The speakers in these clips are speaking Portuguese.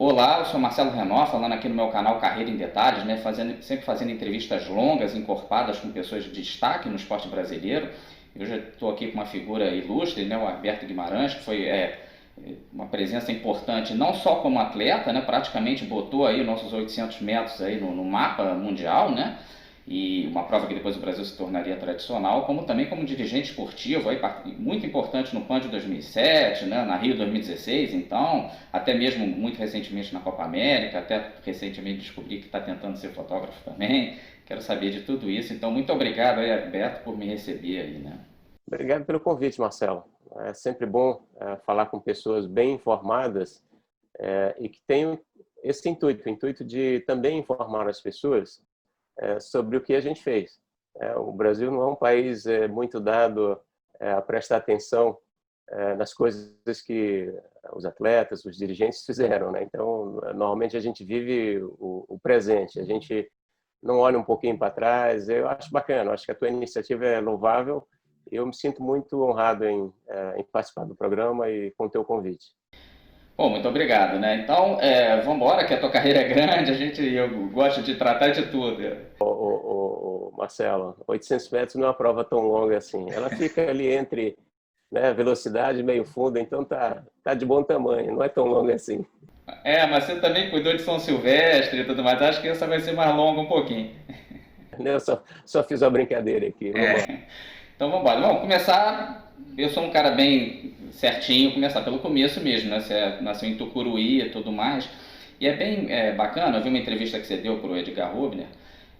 Olá, eu sou Marcelo Renó, falando aqui no meu canal Carreira em Detalhes, né, sempre fazendo entrevistas longas, encorpadas com pessoas de destaque no esporte brasileiro. Eu já estou aqui com uma figura ilustre, né, o Alberto Guimarães, que foi uma presença importante não só como atleta, né, praticamente botou aí nossos 800 metros aí no mapa mundial, né, e uma prova que depois o Brasil se tornaria tradicional, como também como dirigente esportivo, aí, muito importante no PAN de 2007, né, na Rio 2016, então, até mesmo muito recentemente na Copa América, até recentemente descobri que está tentando ser fotógrafo também, quero saber de tudo isso, então muito obrigado aí, Alberto, por me receber aí, né. Obrigado pelo convite, Marcelo. É sempre bom falar com pessoas bem informadas e que têm esse intuito, o intuito de também informar as pessoas sobre o que a gente fez. O Brasil não é um país muito dado a prestar atenção nas coisas que os atletas, os dirigentes fizeram, né? Então, normalmente a gente vive o presente, a gente não olha um pouquinho para trás. Eu acho bacana, acho que a tua iniciativa é louvável. Eu me sinto muito honrado em participar do programa e com o teu convite. Bom, muito obrigado, né? Então, vamos embora, que a tua carreira é grande, eu gosto de tratar de tudo. Marcelo, 800 metros não é uma prova tão longa assim. Ela fica ali entre, né, velocidade e meio fundo, então tá de bom tamanho, não é tão longa assim. Mas você também cuidou de São Silvestre e tudo mais, acho que essa vai ser mais longa um pouquinho. Eu só fiz uma brincadeira aqui. Vamos embora. Então vamos embora. Vamos começar. Eu sou um cara bem certinho, começar pelo começo mesmo, né? Você nasceu em Tucuruí e tudo mais. E é bem bacana, eu vi uma entrevista que você deu para o Edgar Rubner,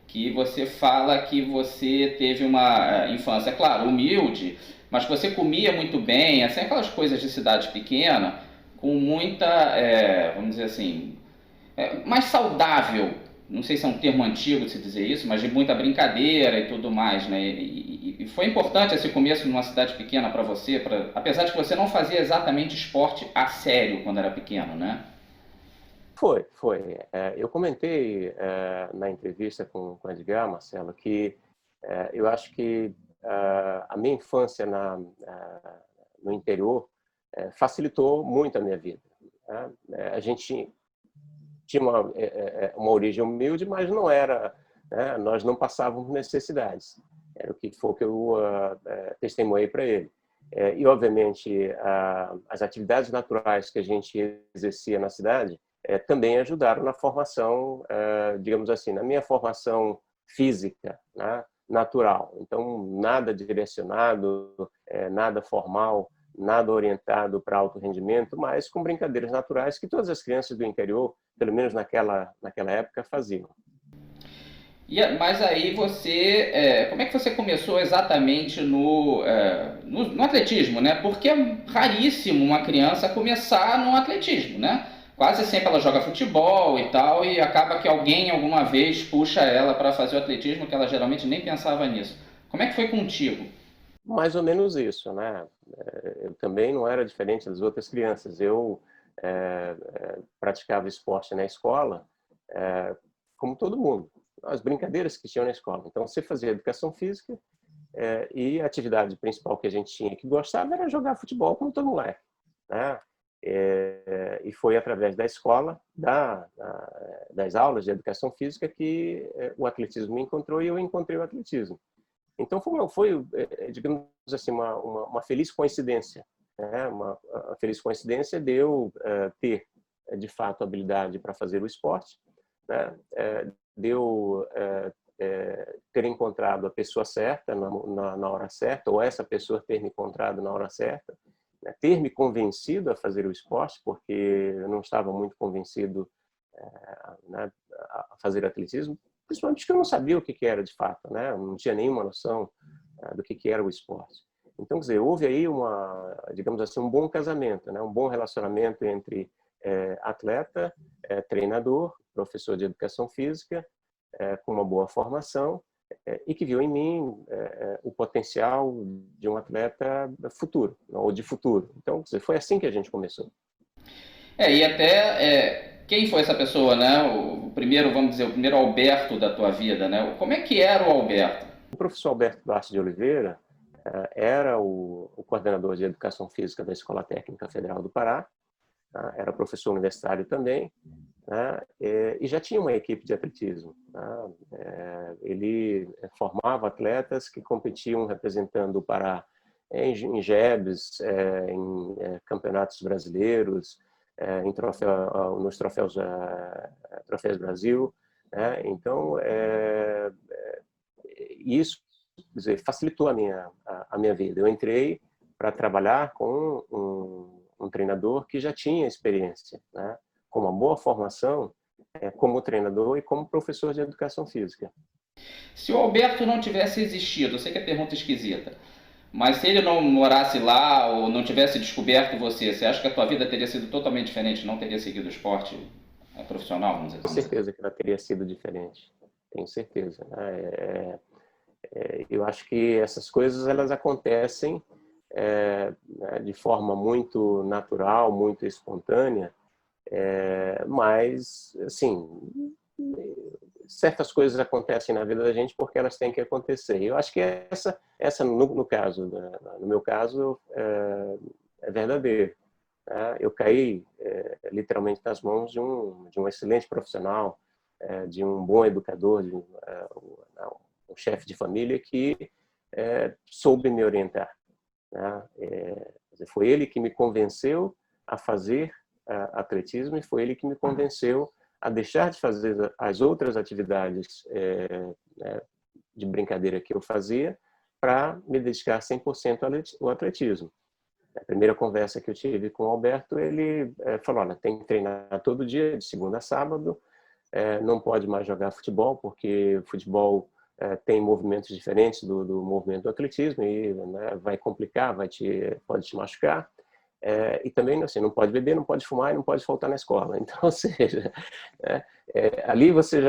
que você fala que você teve uma infância, claro, humilde, mas que você comia muito bem, assim, aquelas coisas de cidade pequena, com muita, vamos dizer assim, mais saudável. Não sei se é um termo antigo de se dizer isso, mas de muita brincadeira e tudo mais, né? E foi importante esse começo numa cidade pequena para você, apesar de que você não fazia exatamente esporte a sério quando era pequeno, né? Foi. Eu comentei na entrevista com o Edgar, Marcelo, que eu acho que a minha infância no interior facilitou muito a minha vida, né? A gente tinha uma origem humilde, mas não era, né? Nós não passávamos necessidades. Era o que foi que eu testemunhei para ele. E, obviamente, as atividades naturais que a gente exercia na cidade também ajudaram na formação, digamos assim, na minha formação física, né, natural. Então, nada direcionado, nada formal, nada orientado para alto rendimento, mas com brincadeiras naturais que todas as crianças do interior, pelo menos naquela época, faziam. Mas aí como é que você começou exatamente no atletismo, né? Porque é raríssimo uma criança começar no atletismo, né? Quase sempre ela joga futebol e tal, e acaba que alguém alguma vez puxa ela para fazer o atletismo, que ela geralmente nem pensava nisso. Como é que foi contigo? Mais ou menos isso, né? Eu também não era diferente das outras crianças. Eu praticava esporte na escola, como todo mundo. As brincadeiras que tinham na escola. Então, você fazia educação física e a atividade principal que a gente tinha que gostava era jogar futebol como todo moleque, né? E foi através da escola, das aulas de educação física que o atletismo me encontrou e eu encontrei o atletismo. Então foi digamos assim, uma feliz coincidência, né? Uma feliz coincidência de eu ter, de fato, habilidade para fazer o esporte, né? De eu ter encontrado a pessoa certa na hora certa, ou essa pessoa ter me encontrado na hora certa, né? Ter me convencido a fazer o esporte, porque eu não estava muito convencido, né, a fazer atletismo, principalmente porque eu não sabia o que era de fato, né? Eu não tinha nenhuma noção do que era o esporte. Então, quer dizer, houve aí digamos assim, um bom casamento, né? Um bom relacionamento entre atleta, treinador, professor de educação física, com uma boa formação e que viu em mim o potencial de um atleta futuro, ou de futuro. Então, quer dizer, foi assim que a gente começou. E até quem foi essa pessoa, né? O primeiro, vamos dizer, o primeiro Alberto da tua vida, né? Como é que era o Alberto? O professor Alberto Duarte de Oliveira era o coordenador de educação física da Escola Técnica Federal do Pará, era professor universitário também, né? E já tinha uma equipe de atletismo, né? Ele formava atletas que competiam representando o Pará em JEBs, em campeonatos brasileiros, nos troféus Brasil, né? Então, isso, quer dizer, facilitou a minha vida. Eu entrei para trabalhar com um treinador que já tinha experiência, né? Com uma boa formação como treinador e como professor de educação física. Se o Alberto não tivesse existido, eu sei que é pergunta esquisita, mas se ele não morasse lá ou não tivesse descoberto você, você acha que a tua vida teria sido totalmente diferente, não teria seguido o esporte profissional, vamos dizer Com assim? certeza que ela teria sido diferente, tenho certeza, né? Eu acho que essas coisas elas acontecem né, de forma muito natural, muito espontânea, mas assim, certas coisas acontecem na vida da gente porque elas têm que acontecer. Eu acho que essa no caso, né, no meu caso, é verdadeiro. Né? Eu caí literalmente nas mãos de um excelente profissional, de um bom educador, de um chefe de família que soube me orientar. Né? Foi ele que me convenceu a fazer atletismo e foi ele que me convenceu a deixar de fazer as outras atividades né, de brincadeira que eu fazia para me dedicar 100% ao atletismo. A primeira conversa que eu tive com o Alberto, ele falou, olha, tem que treinar todo dia, de segunda a sábado, não pode mais jogar futebol, porque o futebol tem movimentos diferentes do movimento do atletismo e né, vai complicar, pode te machucar. E também assim, não pode beber, não pode fumar e não pode faltar na escola. Então, ou seja, ali você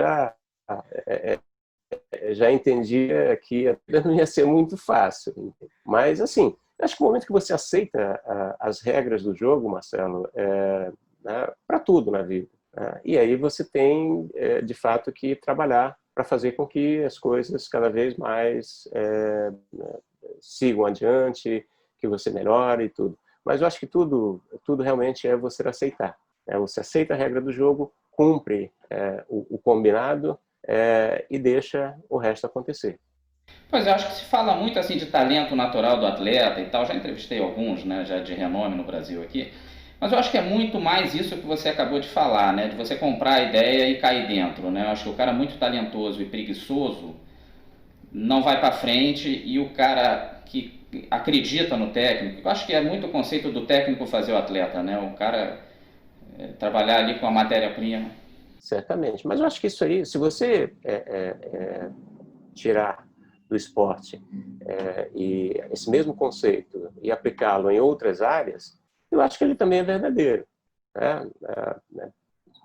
já entendia que a vida não ia ser muito fácil. Mas, assim, acho que o momento que você aceita as regras do jogo, Marcelo, né, para tudo na vida. Né? E aí você tem, de fato, que trabalhar para fazer com que as coisas cada vez mais sigam adiante, que você melhore e tudo. Mas eu acho que tudo realmente é você aceitar. Você aceita a regra do jogo, cumpre o combinado e deixa o resto acontecer. Pois eu acho que se fala muito assim de talento natural do atleta e tal, já entrevistei alguns, né, já de renome no Brasil aqui, mas eu acho que é muito mais isso que você acabou de falar, né, de você comprar a ideia e cair dentro, né, eu acho que o cara muito talentoso e preguiçoso não vai para frente e o cara que acredita no técnico, eu acho que é muito o conceito do técnico fazer o atleta, né, o cara trabalhar ali com a matéria-prima. Certamente. Mas eu acho que isso aí, se você tirar do esporte e esse mesmo conceito e aplicá-lo em outras áreas, eu acho que ele também é verdadeiro. Né?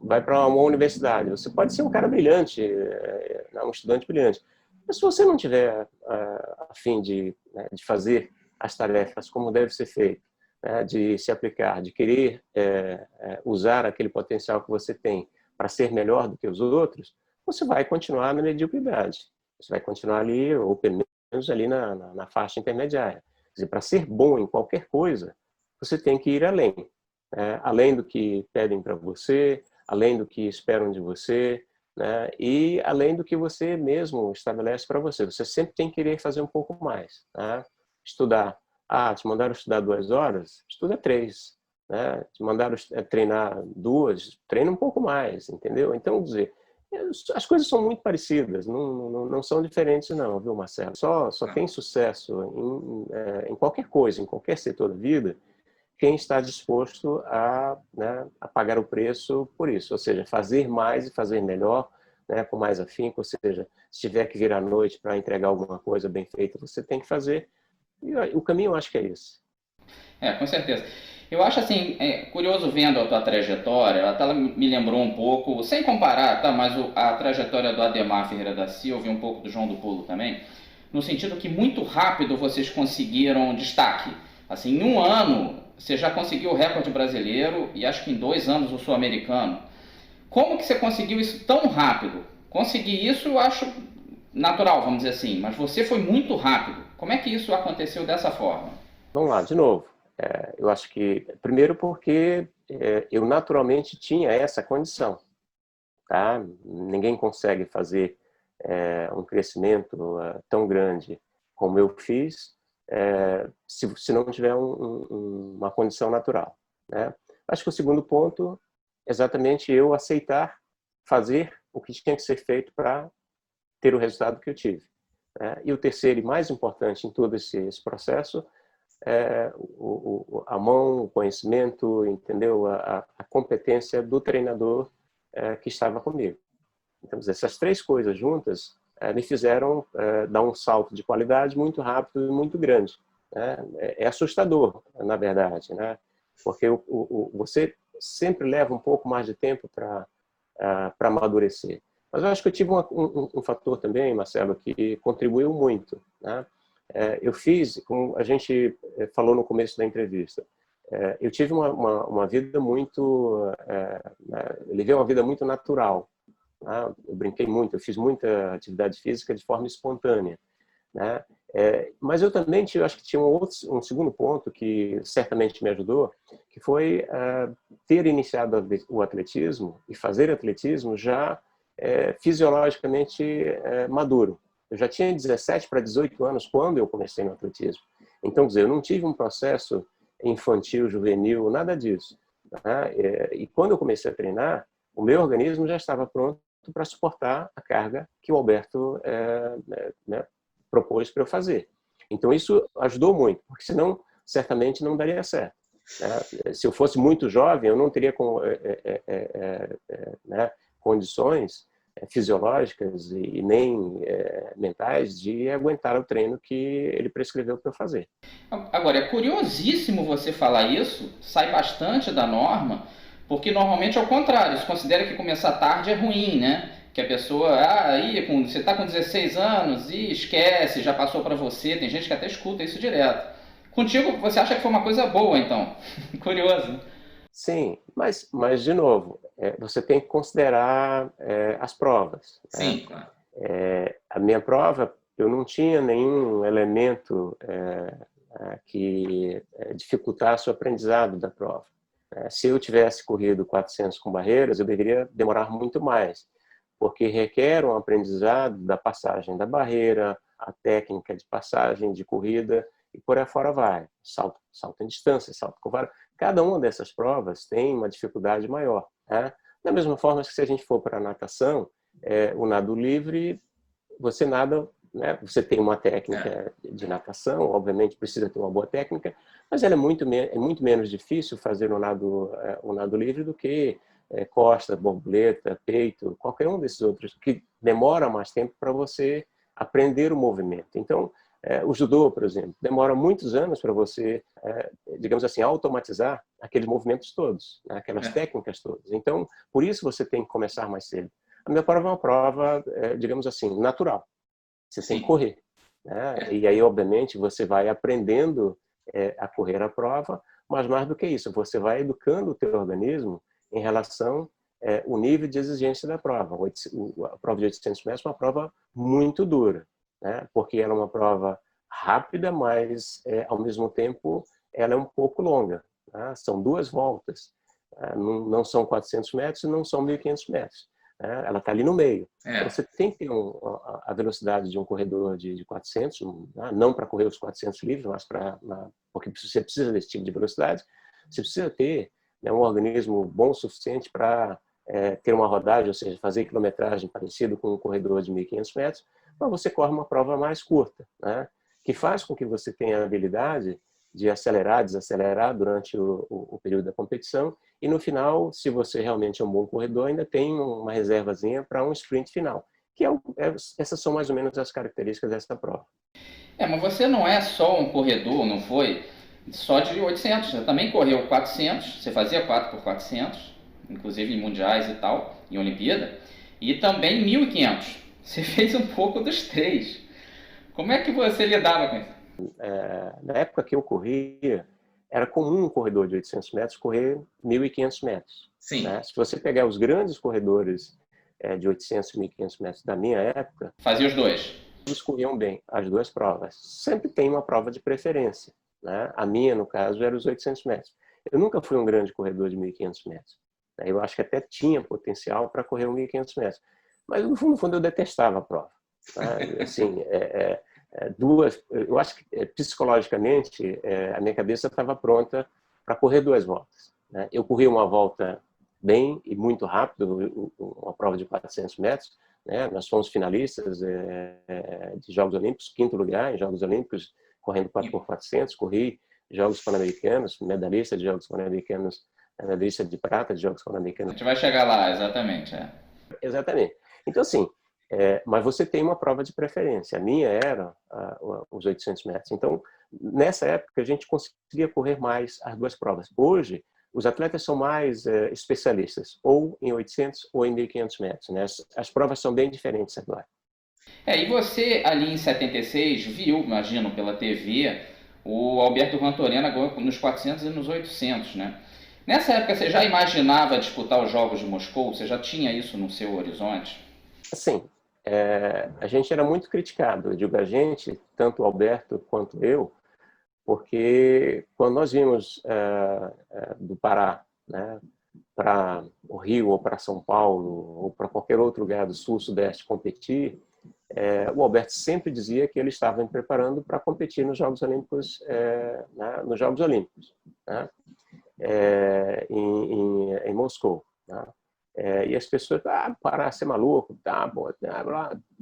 Vai para uma universidade, você pode ser um cara brilhante, um estudante brilhante, mas se você não tiver a fim de fazer as tarefas como deve ser feito, né, de se aplicar, de querer usar aquele potencial que você tem para ser melhor do que os outros, você vai continuar na mediocridade. Você vai continuar ali, ou pelo menos ali na faixa intermediária. Quer dizer, para ser bom em qualquer coisa, você tem que ir além. Além do que pedem para você, além do que esperam de você, né? E além do que você mesmo estabelece para você. Você sempre tem que querer fazer um pouco mais. Né? Estudar. Te mandaram estudar 2 horas? Estuda 3. Né? Te mandaram treinar 2? Treina um pouco mais, entendeu? Então, dizer, as coisas são muito parecidas, não são diferentes não, viu, Marcelo? Só tem sucesso em qualquer coisa, em qualquer setor da vida, quem está disposto né, a pagar o preço por isso, ou seja, fazer mais e fazer melhor, né, com mais afinco, ou seja, se tiver que vir à noite para entregar alguma coisa bem feita, você tem que fazer. E o caminho eu acho que é esse. Com certeza. Eu acho assim, curioso vendo a tua trajetória, ela até me lembrou um pouco, sem comparar, tá? Mas a trajetória do Ademar Ferreira da Silva e um pouco do João do Pulo também, no sentido que muito rápido vocês conseguiram destaque. Assim, em um ano, você já conseguiu o recorde brasileiro e acho que em 2 anos o sul-americano. Como que você conseguiu isso tão rápido? Conseguir isso eu acho natural, vamos dizer assim, mas você foi muito rápido. Como é que isso aconteceu dessa forma? Vamos lá, de novo. Eu acho que, primeiro porque eu naturalmente tinha essa condição. tá? Ninguém consegue fazer um crescimento tão grande como eu fiz se não tiver uma condição natural, né? Acho que o segundo ponto é exatamente eu aceitar fazer o que tinha que ser feito para ter o resultado que eu tive, né? E o terceiro e mais importante em todo esse processo é a mão, o conhecimento, entendeu? A competência do treinador que estava comigo. Então, essas três coisas juntas me fizeram dar um salto de qualidade muito rápido e muito grande, né? É assustador, na verdade, né? Porque você sempre leva um pouco mais de tempo para amadurecer. Mas eu acho que eu tive um fator também, Marcelo, que contribuiu muito, né? Eu fiz, como a gente falou no começo da entrevista, eu tive uma vida muito, eu levei uma vida muito natural, né? Eu brinquei muito, eu fiz muita atividade física de forma espontânea, né? Mas eu também acho que tinha um segundo ponto que certamente me ajudou, que foi ter iniciado o atletismo e fazer atletismo já fisiologicamente maduro. Eu já tinha 17 para 18 anos quando eu comecei no atletismo. Então, quer dizer, eu não tive um processo infantil, juvenil, nada disso, né? E quando eu comecei a treinar, o meu organismo já estava pronto para suportar a carga que o Alberto né, propôs para eu fazer. Então, isso ajudou muito, porque senão, certamente, não daria certo, né? Se eu fosse muito jovem, eu não teria né, condições fisiológicas e nem mentais de aguentar o treino que ele prescreveu para eu fazer. Agora, é curiosíssimo você falar isso, sai bastante da norma, porque normalmente é o contrário, se considera que começar tarde é ruim, né? Que a pessoa, você está com 16 anos e esquece, já passou para você, tem gente que até escuta isso direto. Contigo, você acha que foi uma coisa boa, então? Curioso. Sim, mas de novo, você tem que considerar as provas, né? Sim, claro. A minha prova, eu não tinha nenhum elemento que dificultasse o aprendizado da prova. Se eu tivesse corrido 400 com barreiras, eu deveria demorar muito mais, porque requer um aprendizado da passagem da barreira, a técnica de passagem, de corrida, e por aí fora vai. Salto em distância, salto com vara. Cada uma dessas provas tem uma dificuldade maior, né? Da mesma forma que se a gente for para a natação, o nado livre, você nada, né? Você tem uma técnica de natação, obviamente precisa ter uma boa técnica, mas ela é muito menos difícil fazer o nado livre do que costa, borboleta, peito, qualquer um desses outros, que demora mais tempo para você aprender o movimento. Então, o judô, por exemplo, demora muitos anos para você, digamos assim, automatizar aqueles movimentos todos, né? Aquelas técnicas todas. Então, por isso você tem que começar mais cedo. A minha prova é uma prova, digamos assim, natural. Você tem que correr, né? E aí, obviamente, você vai aprendendo a correr a prova, mas mais do que isso, você vai educando o teu organismo em relação ao nível de exigência da prova. A prova de 800 metros é uma prova muito dura, né? Porque ela é uma prova rápida, mas, ao mesmo tempo, ela é um pouco longa, né? São 2 voltas. Não são 400 metros e não são 1.500 metros. Ela está ali no meio. Então, você tem que ter a velocidade de um corredor de 400, não para correr os 400 livres, mas porque você precisa desse tipo de velocidade. Você precisa ter, né, um organismo bom o suficiente para ter uma rodagem, ou seja, fazer quilometragem parecido com um corredor de 1.500 metros, mas você corre uma prova mais curta, né, que faz com que você tenha a habilidade de acelerar, desacelerar durante o período da competição e no final, se você realmente é um bom corredor, ainda tem uma reservazinha para um sprint final, que essas são mais ou menos as características dessa prova. Mas você não é só um corredor, não foi? Só de 800, você também correu 400, você fazia 4 por 400, inclusive em mundiais e tal, em Olimpíada, e também 1.500. Você fez um pouco dos três. Como é que você lidava com isso? Na época que eu corria, era comum um corredor de 800 metros correr 1.500 metros. Sim. Né? Se você pegar os grandes corredores de 800 e 1.500 metros da minha época, fazia os dois. Eles corriam bem as 2 provas. Sempre tem uma prova de preferência, né? A minha, no caso, era os 800 metros. Eu nunca fui um grande corredor de 1.500 metros. Eu acho que até tinha potencial para correr 1.500 metros. Mas, no fundo, eu detestava a prova. Né? Assim, eu acho que psicologicamente a minha cabeça estava pronta para correr 2 voltas. Né? Eu corri uma volta bem e muito rápido, uma prova de 400 metros. Né? Nós fomos finalistas de Jogos Olímpicos, 5º lugar em Jogos Olímpicos, correndo 4x400. Corri Jogos Pan-Americanos, medalhista de Jogos Pan-Americanos, medalhista de prata de Jogos A Pan-Americanos. gente vai chegar lá, exatamente. Exatamente. Então, assim, mas você tem uma prova de preferência. A minha era os 800 metros. Então, nessa época, a gente conseguia correr mais as 2 provas. Hoje, os atletas são mais especialistas, ou em 800 ou em 1.500 metros. Né? As provas são bem diferentes agora. E você ali em 76 viu, imagino, pela TV, o Alberto Rantorena nos 400 e nos 800, né? Nessa época você já imaginava disputar os Jogos de Moscou? Você já tinha isso no seu horizonte? Sim. A gente era muito criticado, eu digo a gente, tanto o Alberto quanto eu, porque quando nós vimos do Pará, né, para o Rio ou para São Paulo ou para qualquer outro lugar do Sul, Sudeste competir, o Alberto sempre dizia que ele estava me preparando para competir nos Jogos Olímpicos, nos Jogos Olímpicos, né, em Moscou. Né. E as pessoas, Pará, você é maluco, tá, bom,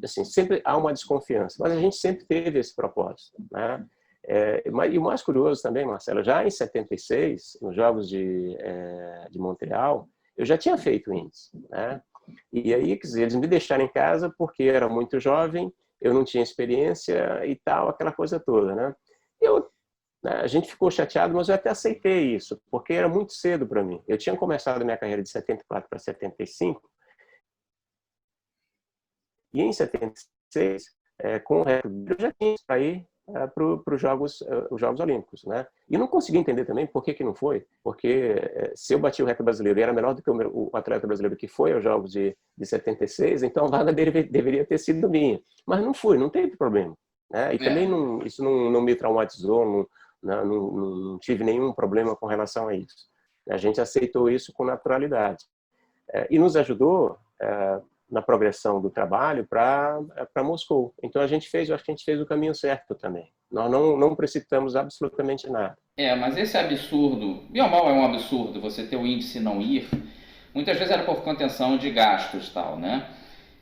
assim, sempre há uma desconfiança, mas a gente sempre teve esse propósito, né? E o mais curioso também, Marcelo, já em 76, nos Jogos de Montreal, eu já tinha feito índice, né? E aí, quer dizer, eles me deixaram em casa porque era muito jovem, eu não tinha experiência e tal, aquela coisa toda, né? A gente ficou chateado, mas eu até aceitei isso, porque era muito cedo para mim. Eu tinha começado a minha carreira de 74 para 75, e em 76, com o recorde, eu já tinha que sair para os Jogos Olímpicos. Né? E não consegui entender também por que não foi, porque se eu bati o recorde brasileiro e era melhor do que o atleta brasileiro que foi aos Jogos de 76, então a vaga deveria ter sido minha. Mas não fui, não teve problema. Né? E também isso não me traumatizou, não tive nenhum problema com relação a isso. A gente aceitou isso com naturalidade. E nos ajudou na progressão do trabalho para Moscou. Então eu acho que a gente fez o caminho certo também. Nós não precipitamos absolutamente nada. Mas esse absurdo, bem ou mal é um absurdo você ter o índice não ir, muitas vezes era por contenção de gastos e tal, né?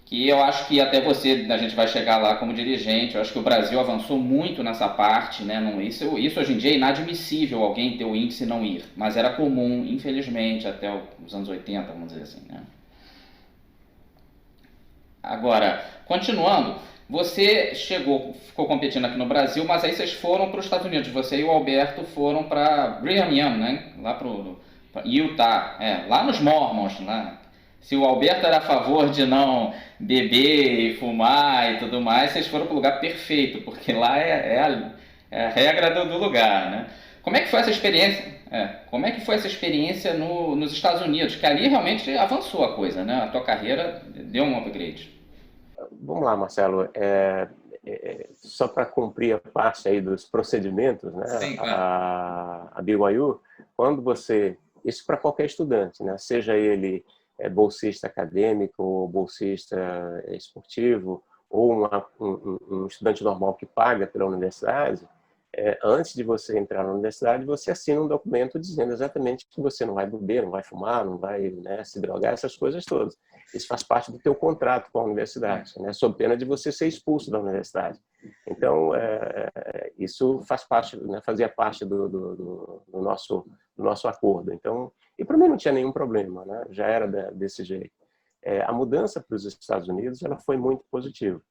Que eu acho que até você, a gente vai chegar lá como dirigente, eu acho que o Brasil avançou muito nessa parte, né? Isso hoje em dia é inadmissível alguém ter o índice não ir, mas era comum, infelizmente, até os anos 80, vamos dizer assim, né? Agora, continuando, você ficou competindo aqui no Brasil, mas aí vocês foram para os Estados Unidos, você e o Alberto foram para Brigham Young, né? Lá para Utah, lá nos Mormons, né? Se o Alberto era a favor de não beber e fumar e tudo mais, vocês foram para o lugar perfeito, porque lá é a regra do lugar, né? Como é que foi essa experiência? Como é que foi essa experiência nos Estados Unidos? Que ali realmente avançou a coisa, né? A tua carreira deu um upgrade. Vamos lá, Marcelo. Só para cumprir a parte aí dos procedimentos, né? Sim, claro. A BYU, quando você... Isso para qualquer estudante, né? Seja ele bolsista acadêmico, ou bolsista esportivo, ou um estudante normal que paga pela universidade, antes de você entrar na universidade, você assina um documento dizendo exatamente que você não vai beber, não vai fumar, não vai, né, se drogar, essas coisas todas. Isso faz parte do teu contrato com a universidade, né, sob pena de você ser expulso da universidade. Então, isso faz parte, né, fazia parte do nosso acordo. Então, e para mim não tinha nenhum problema, né, já era desse jeito. A mudança para os Estados Unidos ela foi muito positiva.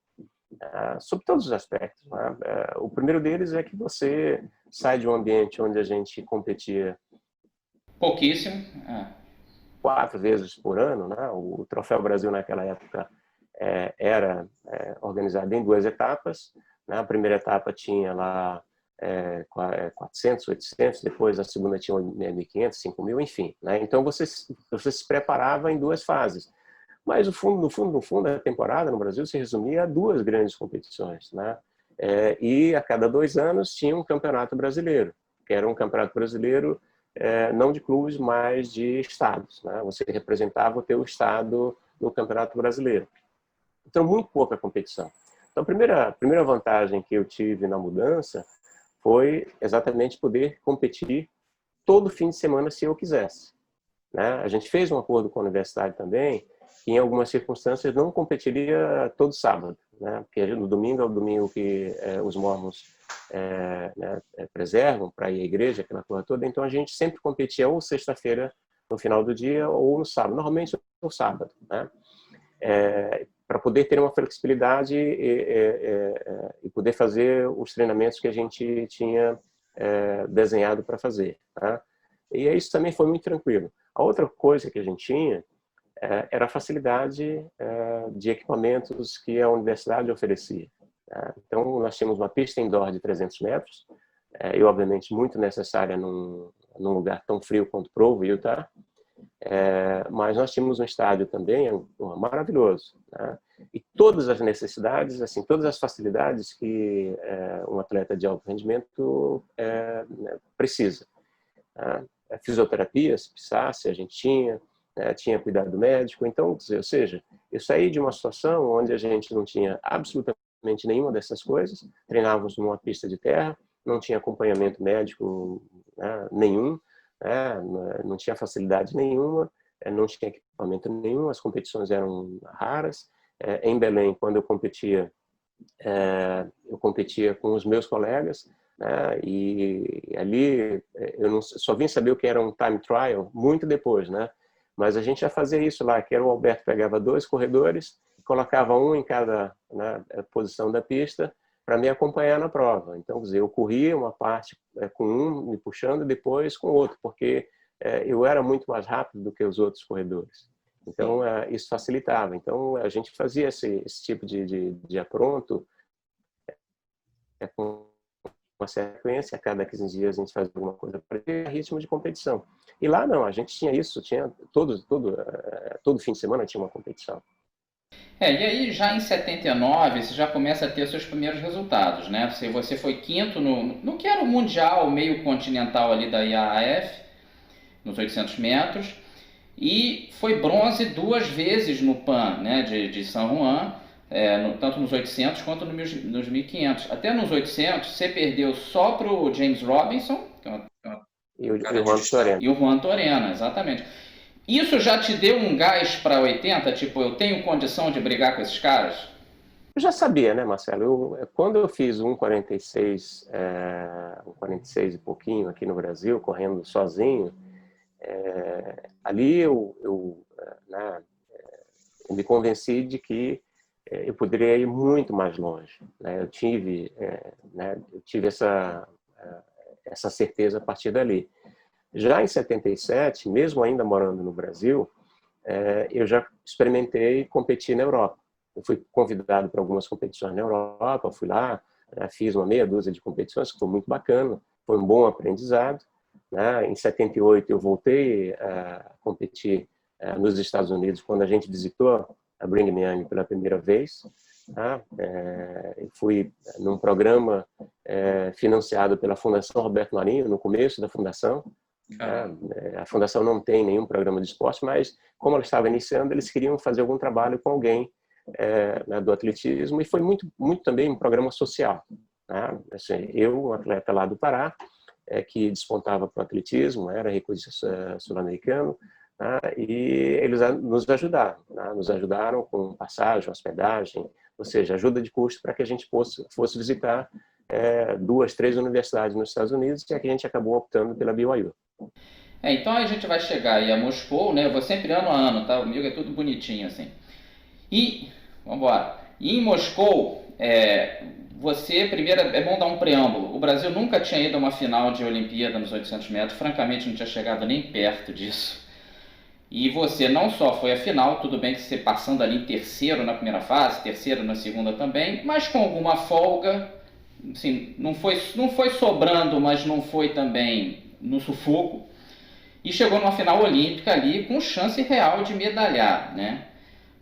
Sobre todos os aspectos. Né? O primeiro deles é que você sai de um ambiente onde a gente competia pouquíssimo, 4 vezes por ano. Né? O Troféu Brasil naquela época era organizado em 2 etapas. Né? A primeira etapa tinha lá 400, 800, depois a segunda tinha 1.500, 5.000, enfim. Né? Então você se preparava em 2 fases. Mas no fundo, a temporada no Brasil se resumia a 2 grandes competições, né? E a cada 2 anos tinha um campeonato brasileiro, que era um campeonato brasileiro não de clubes, mas de estados, né? Você representava o teu estado no Campeonato Brasileiro. Então, muito pouca competição. Então, a primeira vantagem que eu tive na mudança foi exatamente poder competir todo fim de semana se eu quisesse, né? A gente fez um acordo com a universidade também, que em algumas circunstâncias não competiria todo sábado, né? Porque no domingo é o domingo que os mormons né, preservam para ir à igreja, aquela coisa toda. Então a gente sempre competia ou sexta-feira no final do dia ou no sábado, normalmente no sábado, né? Para poder ter uma flexibilidade e poder fazer os treinamentos que a gente tinha desenhado para fazer, tá? E isso também foi muito tranquilo. A outra coisa que a gente tinha era a facilidade de equipamentos que a universidade oferecia. Então, nós tínhamos uma pista indoor de 300 metros, e obviamente muito necessária num lugar tão frio quanto Provo, Utah, mas nós tínhamos um estádio também maravilhoso, né? E todas as necessidades, assim, todas as facilidades que um atleta de alto rendimento precisa. Fisioterapia, se precisasse, a gente tinha cuidado médico. Então, ou seja, eu saí de uma situação onde a gente não tinha absolutamente nenhuma dessas coisas, treinávamos numa pista de terra, não tinha acompanhamento médico, né, nenhum, não tinha facilidade nenhuma, não tinha equipamento nenhum, as competições eram raras. Em Belém, quando eu competia com os meus colegas, né, e ali eu só vim saber o que era um time trial muito depois, né? Mas a gente já fazia isso lá, que era o Alberto pegava 2 corredores, colocava um em cada, né, posição da pista para me acompanhar na prova. Então, quer dizer, eu corria uma parte com um me puxando e depois com o outro, porque eu era muito mais rápido do que os outros corredores. Então, isso facilitava. Então, a gente fazia esse tipo de apronto com uma sequência, a cada 15 dias a gente fazia alguma coisa para ter ritmo de competição. E lá não, a gente tinha isso, tinha todo fim de semana tinha uma competição. E aí já em 79 você já começa a ter seus primeiros resultados, né? Você foi quinto no que era o Mundial meio continental ali da IAAF, nos 800 metros, e foi bronze 2 vezes no PAN, né, de São Juan, tanto nos 800 quanto nos 1500. Até nos 800 você perdeu só para o James Robinson, e o Juan Torena. E o Juan Torena, exatamente. Isso já te deu um gás para 80? Tipo, eu tenho condição de brigar com esses caras? Eu já sabia, né, Marcelo? Quando eu fiz 1,46, 1,46 e pouquinho aqui no Brasil, correndo sozinho, ali eu me convenci de que eu poderia ir muito mais longe, né? Eu tive essa certeza a partir dali. Já em 77, mesmo ainda morando no Brasil, eu já experimentei competir na Europa. Eu fui convidado para algumas competições na Europa, fui lá, fiz uma meia dúzia de competições, que foi muito bacana, foi um bom aprendizado, né? Em 78 eu voltei a competir nos Estados Unidos, quando a gente visitou a Brigham Young pela primeira vez. Eu fui num programa financiado pela Fundação Roberto Marinho, no começo da fundação. A fundação não tem nenhum programa de esporte, mas como ela estava iniciando, eles queriam fazer algum trabalho com alguém do atletismo, e foi muito, muito também um programa social, né? Assim, eu, um atleta lá do Pará, que despontava para o atletismo, era recordista sul-americano, e eles nos ajudaram, né? Nos ajudaram com passagem, hospedagem, ou seja, ajuda de custo para que a gente fosse visitar 2, 3 universidades nos Estados Unidos, e aqui a gente acabou optando pela BYU. Então a gente vai chegar aí a Moscou, né? Eu vou sempre ano a ano, tá? Comigo é tudo bonitinho assim. E, vamos embora. E em Moscou, você, primeiro, é bom dar um preâmbulo. O Brasil nunca tinha ido a uma final de Olimpíada nos 800 metros, francamente não tinha chegado nem perto disso. E você não só foi à final, tudo bem que você passando ali em terceiro na primeira fase, terceiro na segunda também, mas com alguma folga, assim, não foi sobrando, mas não foi também no sufoco. E chegou numa final olímpica ali com chance real de medalhar, né?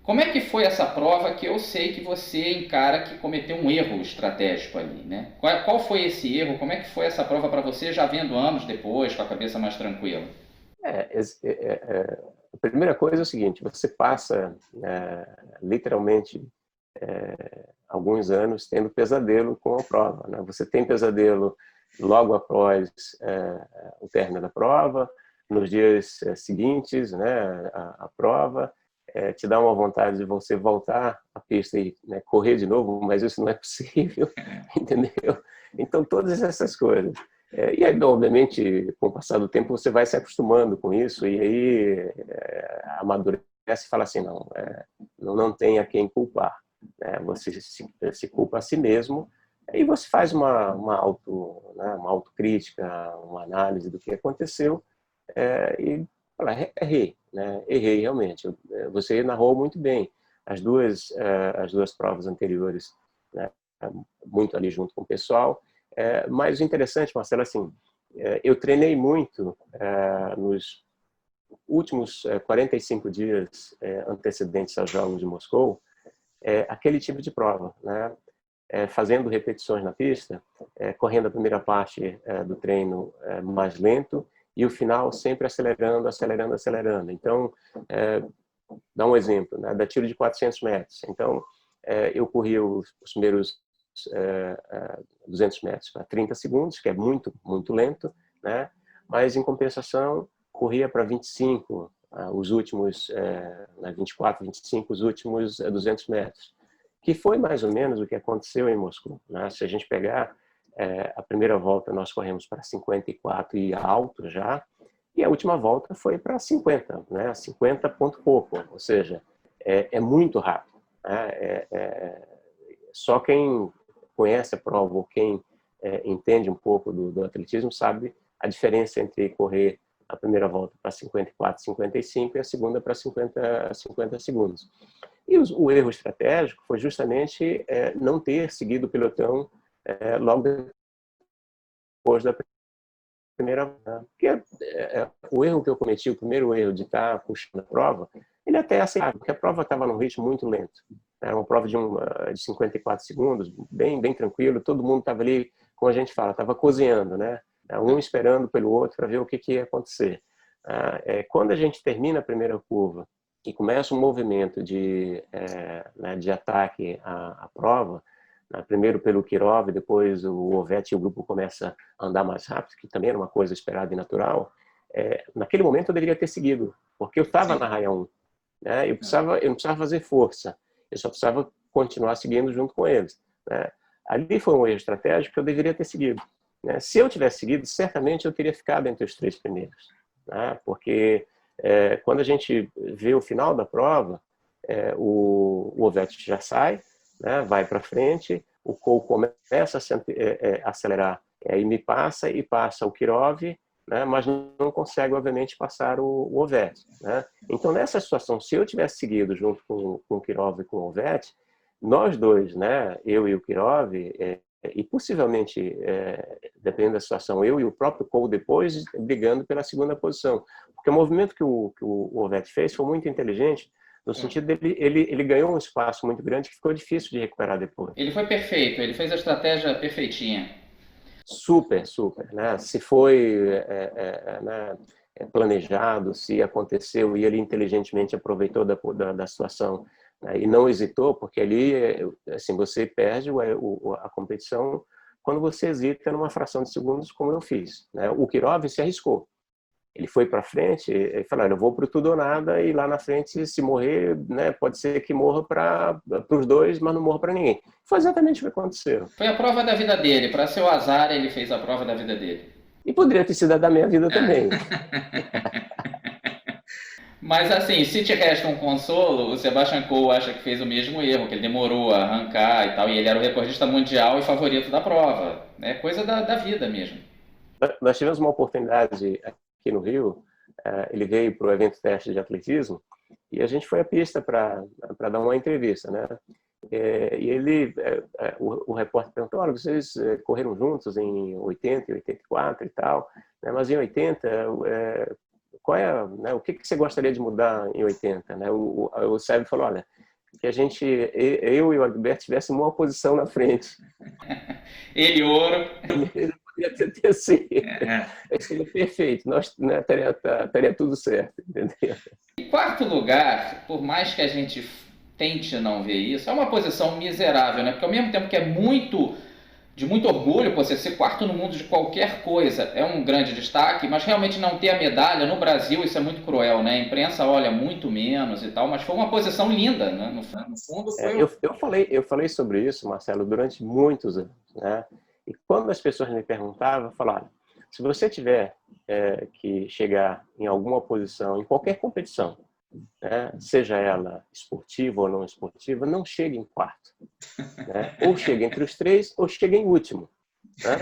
Como é que foi essa prova que eu sei que você encara que cometeu um erro estratégico ali, né? Qual foi esse erro? Como é que foi essa prova para você, já vendo anos depois, com a cabeça mais tranquila? A primeira coisa é o seguinte: você passa literalmente alguns anos tendo pesadelo com a prova, né? Você tem pesadelo logo após o término da prova, nos dias seguintes, né, a prova, te dá uma vontade de você voltar à pista e, né, correr de novo, mas isso não é possível, entendeu? Então, todas essas coisas. E aí, obviamente, com o passar do tempo, você vai se acostumando com isso e aí amadurece e fala assim, não, não tem a quem culpar, né? Você se culpa a si mesmo e você faz uma autocrítica, uma análise do que aconteceu e fala, errei, né? Errei realmente. Você narrou muito bem as duas provas anteriores, né? Muito ali junto com o pessoal. Mas o interessante, Marcelo, assim, eu treinei muito nos últimos 45 dias antecedentes aos Jogos de Moscou, aquele tipo de prova, né? Fazendo repetições na pista, correndo a primeira parte do treino mais lento e o final sempre acelerando, acelerando, acelerando. Então, dá um exemplo, né? Da tiro de 400 metros. Então, eu corri os primeiros 200 metros para 30 segundos, que é muito, muito lento, né? Mas, em compensação, corria para 25, os últimos 24, 25, os últimos 200 metros, que foi mais ou menos o que aconteceu em Moscou, né? Se a gente pegar a primeira volta, nós corremos para 54 e alto já, e a última volta foi para 50, né? 50 ponto pouco, ou seja, muito rápido, né? Só quem conhece a prova ou quem entende um pouco do atletismo sabe a diferença entre correr a primeira volta para 54, 55 e a segunda para 50 segundos. E o erro estratégico foi justamente não ter seguido o pelotão logo depois da primeira volta. Porque o erro que eu cometi, o primeiro erro de estar puxando a prova, ele até é aceitável, porque a prova estava num ritmo muito lento. Era uma prova de 54 segundos, bem, bem tranquilo, todo mundo estava ali, como a gente fala, estava cozinhando, né? Um esperando pelo outro para ver o que ia acontecer. Quando a gente termina a primeira curva e começa um movimento de ataque à prova, primeiro pelo Kirov, depois o Ovet e o grupo começa a andar mais rápido, que também era uma coisa esperada e natural, naquele momento eu deveria ter seguido, porque eu estava na raia 1, né? Eu não precisava fazer força, eu só precisava continuar seguindo junto com eles, né? Ali foi um erro estratégico que eu deveria ter seguido, né? Se eu tivesse seguido, certamente eu teria ficado entre os 3 primeiros, né? Porque quando a gente vê o final da prova, o Ovet já sai, né? Vai para frente, o Cole começa a acelerar, aí me passa e passa o Kirov, né? Mas não consegue, obviamente, passar o Ovet, né? Então, nessa situação, se eu tivesse seguido junto com o Kirov e com o Ovet, nós dois, né? Eu e o Kirov, e possivelmente, dependendo da situação, eu e o próprio Cole depois brigando pela segunda posição. Porque o movimento que o Ovet fez foi muito inteligente, no sentido dele, ele ganhou um espaço muito grande que ficou difícil de recuperar depois. Ele foi perfeito, ele fez a estratégia perfeitinha. Super, super, né? Se foi né, planejado, se aconteceu e ele inteligentemente aproveitou da situação, né, e não hesitou, porque ali assim, você perde a competição quando você hesita numa fração de segundos, como eu fiz, né? O Kirov se arriscou. Ele foi para frente e falou, eu vou para o tudo ou nada e lá na frente, se morrer, né, pode ser que morra para os dois, mas não morra para ninguém. Foi exatamente o que aconteceu. Foi a prova da vida dele, para seu azar ele fez a prova da vida dele. E poderia ter sido a da minha vida também. Mas assim, se te resta um consolo, o Sebastian Coe acha que fez o mesmo erro, que ele demorou a arrancar e tal, e ele era o recordista mundial e favorito da prova. É coisa da vida mesmo. Nós tivemos uma oportunidade aqui no Rio, ele veio para o evento teste de atletismo e a gente foi à pista para dar uma entrevista, né? E ele, o repórter perguntou, olha, vocês correram juntos em 80 e 84 e tal, né? Mas em 80, qual é, né, o que você gostaria de mudar em 80? Né? O Sérgio falou, olha, que eu e o Adalberto tivéssemos uma posição na frente. Ele ouro. Ele poderia ter sido. Seria perfeito. Nós, né, estaria tudo certo, entendeu? Em quarto lugar, por mais que a gente tente não ver isso, é uma posição miserável, né? Porque ao mesmo tempo que é de muito orgulho, pô, você ser quarto no mundo de qualquer coisa é um grande destaque, mas realmente não ter a medalha no Brasil, isso é muito cruel, né? A imprensa olha muito menos e tal, mas foi uma posição linda, né? No fundo foi eu falei sobre isso, Marcelo, durante muitos anos, né? E quando as pessoas me perguntavam, eu falava, se você tiver que chegar em alguma posição, em qualquer competição, né, seja ela esportiva ou não esportiva, não chegue em quarto, né? Ou chega entre os três ou chega em último, né?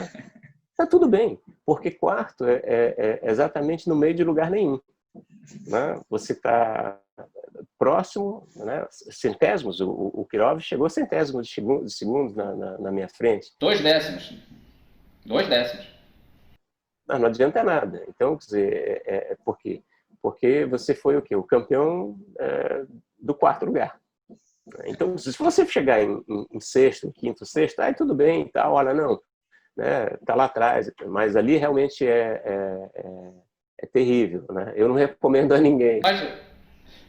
Tá tudo bem, porque quarto é exatamente no meio de lugar nenhum, né? Você está próximo, né? Centésimos, o Kirov chegou centésimos de segundos na minha frente. 2 décimos. 2 décimos. Não adianta nada. Então, quer dizer, por quê? Porque você foi o quê? O campeão do quarto lugar. Então, se você chegar em sexto, quinto, sexto, aí tudo bem e tal, olha, não, né? Tá lá atrás, mas ali realmente é terrível, né? Eu não recomendo a ninguém.